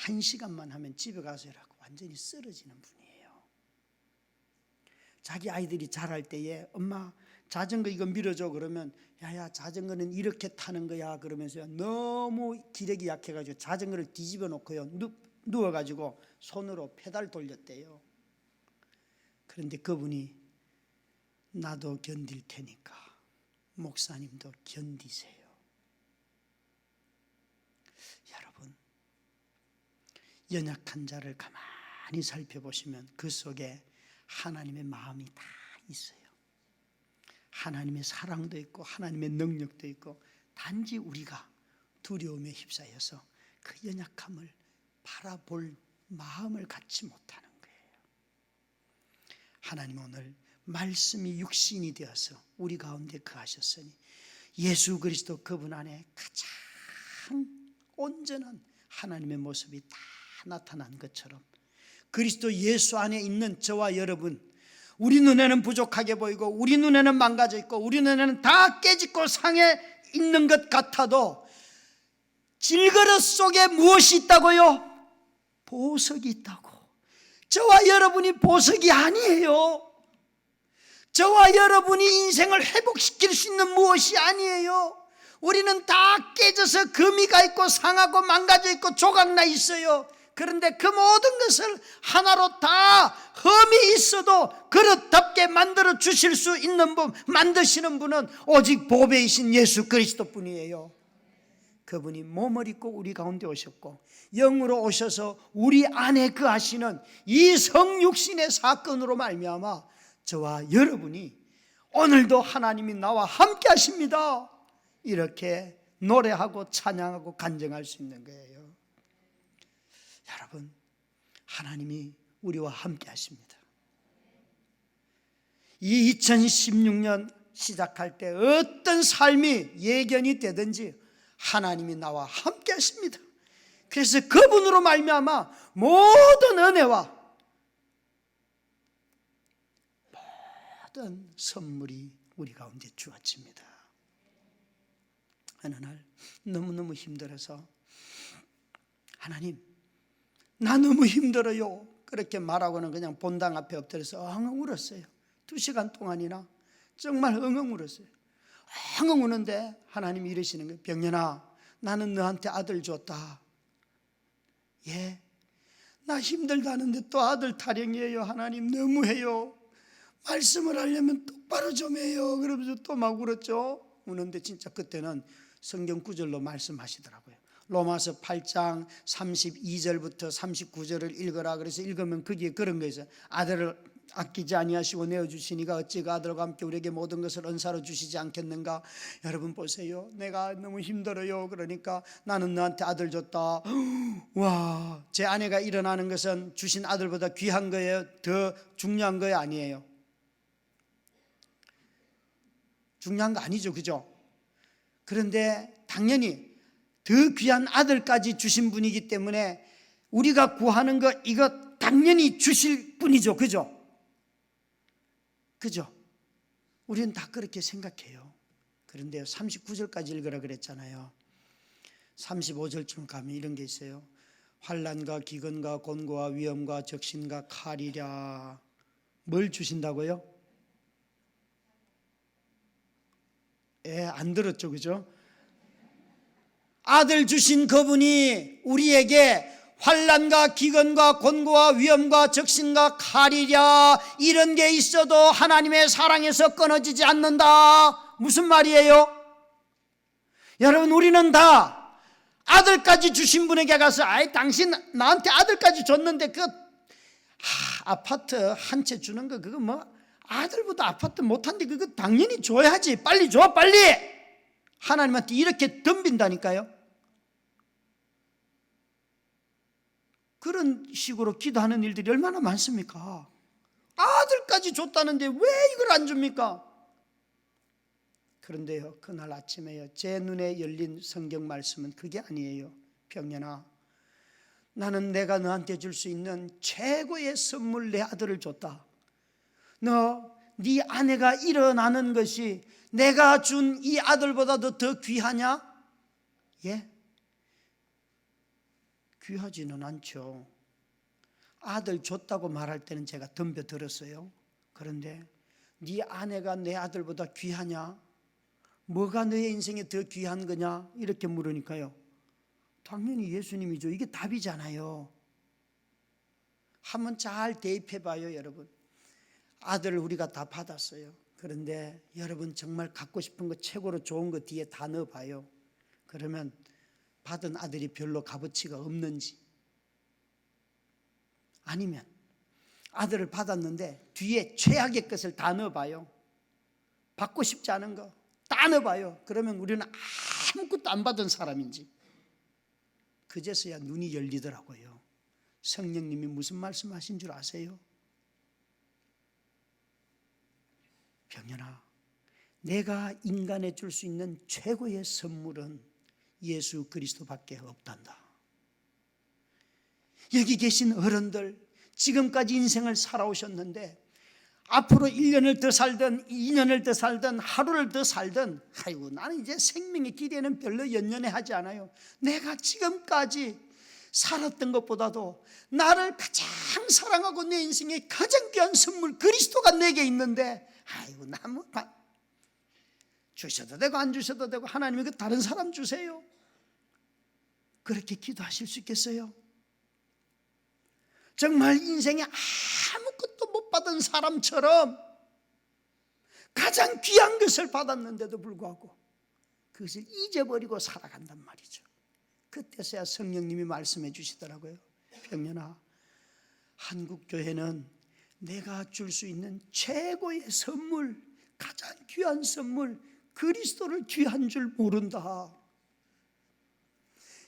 1시간만 하면 집에 가서 일하고 완전히 쓰러지는 분이에요. 자기 아이들이 자랄 때에 엄마 자전거 이거 밀어줘 그러면 야야 자전거는 이렇게 타는 거야 그러면서 너무 기력이 약해가지고 자전거를 뒤집어 놓고요 누워가지고 손으로 페달 돌렸대요. 그런데 그분이 나도 견딜 테니까 목사님도 견디세요. 여러분, 연약한 자를 가만히 살펴보시면 그 속에 하나님의 마음이 다 있어요. 하나님의 사랑도 있고 하나님의 능력도 있고, 단지 우리가 두려움에 휩싸여서 그 연약함을 바라볼 마음을 갖지 못하는 거예요. 하나님 오늘 말씀이 육신이 되어서 우리 가운데 거하셨으니 예수 그리스도 그분 안에 가장 온전한 하나님의 모습이 다 나타난 것처럼 그리스도 예수 안에 있는 저와 여러분, 우리 눈에는 부족하게 보이고 우리 눈에는 망가져 있고 우리 눈에는 다 깨짓고 상해 있는 것 같아도 질그릇 속에 무엇이 있다고요? 보석이 있다고. 저와 여러분이 보석이 아니에요. 저와 여러분이 인생을 회복시킬 수 있는 무엇이 아니에요. 우리는 다 깨져서 금이가 있고 상하고 망가져 있고 조각나 있어요. 그런데 그 모든 것을 하나로 다 흠이 있어도 그릇답게 만들어 주실 수 있는 분, 만드시는 분은 오직 보배이신 예수 그리스도 뿐이에요. 그분이 몸을 입고 우리 가운데 오셨고 영으로 오셔서 우리 안에 거하시는 이 성육신의 사건으로 말미암아 저와 여러분이 오늘도 하나님이 나와 함께 하십니다, 이렇게 노래하고 찬양하고 간증할 수 있는 거예요. 여러분, 하나님이 우리와 함께 하십니다. 이 2016년 시작할 때 어떤 삶이 예견이 되든지 하나님이 나와 함께 하십니다. 그래서 그분으로 말미암아 모든 은혜와 모든 선물이 우리 가운데 주어집니다. 어느 날 너무너무 힘들어서 하나님 나 너무 힘들어요 그렇게 말하고는 그냥 본당 앞에 엎드려서 엉엉 울었어요. 2시간 동안이나 정말 엉엉 울었어요. 엉엉 우는데 하나님이 이러시는 거예요. 병연아, 나는 너한테 아들 줬다. 예? 나 힘들다는데 또 아들 타령이에요. 하나님 너무해요. 말씀을 하려면 똑바로 좀 해요. 그러면서 또 막 울었죠. 우는데 진짜 그때는 성경 구절로 말씀하시더라고요. 로마서 8장 32절부터 39절을 읽어라. 그래서 읽으면 거기에 그런 거 있어요. 아들을 아끼지 아니하시고 내어주시니가 어찌 그 아들과 함께 우리에게 모든 것을 은사로 주시지 않겠는가. 여러분 보세요. 내가 너무 힘들어요. 그러니까 나는 너한테 아들 줬다. 와, 제 아내가 일어나는 것은 주신 아들보다 귀한 거예요? 더 중요한 거예요? 아니에요? 중요한 거 아니죠, 그죠? 그런데 당연히 더 귀한 아들까지 주신 분이기 때문에 우리가 구하는 거 이거 당연히 주실 분이죠. 그죠? 그죠? 우리는 다 그렇게 생각해요. 그런데요, 39절까지 읽으라 그랬잖아요. 35절쯤 가면 이런 게 있어요. 환난과 기근과 곤고와 위험과 적신과 칼이랴. 뭘 주신다고요? 안 들었죠, 그죠? 아들 주신 그분이 우리에게 환난과 기근과 곤고와 위험과 적신과 칼이랴, 이런 게 있어도 하나님의 사랑에서 끊어지지 않는다. 무슨 말이에요? 여러분, 우리는 다 아들까지 주신 분에게 가서 당신 나한테 아들까지 줬는데 아파트 한 채 주는 거 그거 뭐 아들보다 아파트 못한데 그거 당연히 줘야지. 빨리 줘, 빨리. 하나님한테 이렇게 덤빈다니까요. 그런 식으로 기도하는 일들이 얼마나 많습니까? 아들까지 줬다는데 왜 이걸 안 줍니까? 그런데요, 그날 아침에요, 제 눈에 열린 성경 말씀은 그게 아니에요. 병년아, 나는 내가 너한테 줄 수 있는 최고의 선물 내 아들을 줬다. 네 아내가 일어나는 것이 내가 준 이 아들보다도 더 귀하냐? 예? 귀하지는 않죠. 아들 줬다고 말할 때는 제가 덤벼들었어요. 그런데 네 아내가 내 아들보다 귀하냐? 뭐가 너의 인생에 더 귀한 거냐? 이렇게 물으니까요, 당연히 예수님이죠. 이게 답이잖아요. 한번 잘 대입해봐요. 여러분, 아들을 우리가 다 받았어요. 그런데 여러분 정말 갖고 싶은 거 최고로 좋은 거 뒤에 다 넣어봐요. 그러면 받은 아들이 별로 값어치가 없는지, 아니면 아들을 받았는데 뒤에 최악의 것을 다 넣어봐요. 받고 싶지 않은 거 다 넣어봐요. 그러면 우리는 아무것도 안 받은 사람인지. 그제서야 눈이 열리더라고요. 성령님이 무슨 말씀하신 줄 아세요? 병연아, 내가 인간에 줄 수 있는 최고의 선물은 예수 그리스도밖에 없단다. 여기 계신 어른들, 지금까지 인생을 살아오셨는데 앞으로 1년을 더 살든 2년을 더 살든 하루를 더 살든, 아이고 나는 이제 생명의 길에는 별로 연연해하지 않아요. 내가 지금까지 살았던 것보다도 나를 가장 사랑하고 내 인생의 가장 귀한 선물 그리스도가 내게 있는데, 아이고 나 뭐 주셔도 되고 안 주셔도 되고 하나님이 그 다른 사람 주세요. 그렇게 기도하실 수 있겠어요? 정말 인생에 아무것도 못 받은 사람처럼 가장 귀한 것을 받았는데도 불구하고 그것을 잊어버리고 살아간단 말이죠. 그때서야 성령님이 말씀해 주시더라고요. 병연아, 한국교회는 내가 줄 수 있는 최고의 선물, 가장 귀한 선물 그리스도를 귀한 줄 모른다.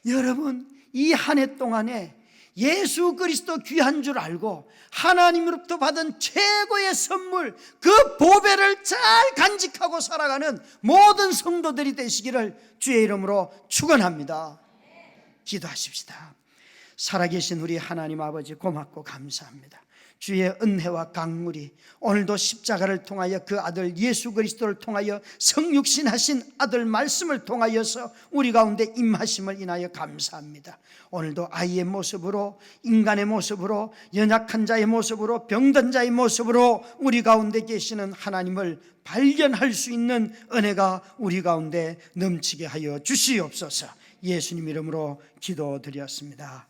여러분, 이 한 해 동안에 예수 그리스도 귀한 줄 알고 하나님으로부터 받은 최고의 선물, 그 보배를 잘 간직하고 살아가는 모든 성도들이 되시기를 주의 이름으로 축원합니다. 기도하십시다. 살아계신 우리 하나님 아버지, 고맙고 감사합니다. 주의 은혜와 강물이 오늘도 십자가를 통하여 그 아들 예수 그리스도를 통하여 성육신하신 아들 말씀을 통하여서 우리 가운데 임하심을 인하여 감사합니다. 오늘도 아이의 모습으로, 인간의 모습으로, 연약한 자의 모습으로, 병든 자의 모습으로 우리 가운데 계시는 하나님을 발견할 수 있는 은혜가 우리 가운데 넘치게 하여 주시옵소서. 예수님 이름으로 기도드렸습니다.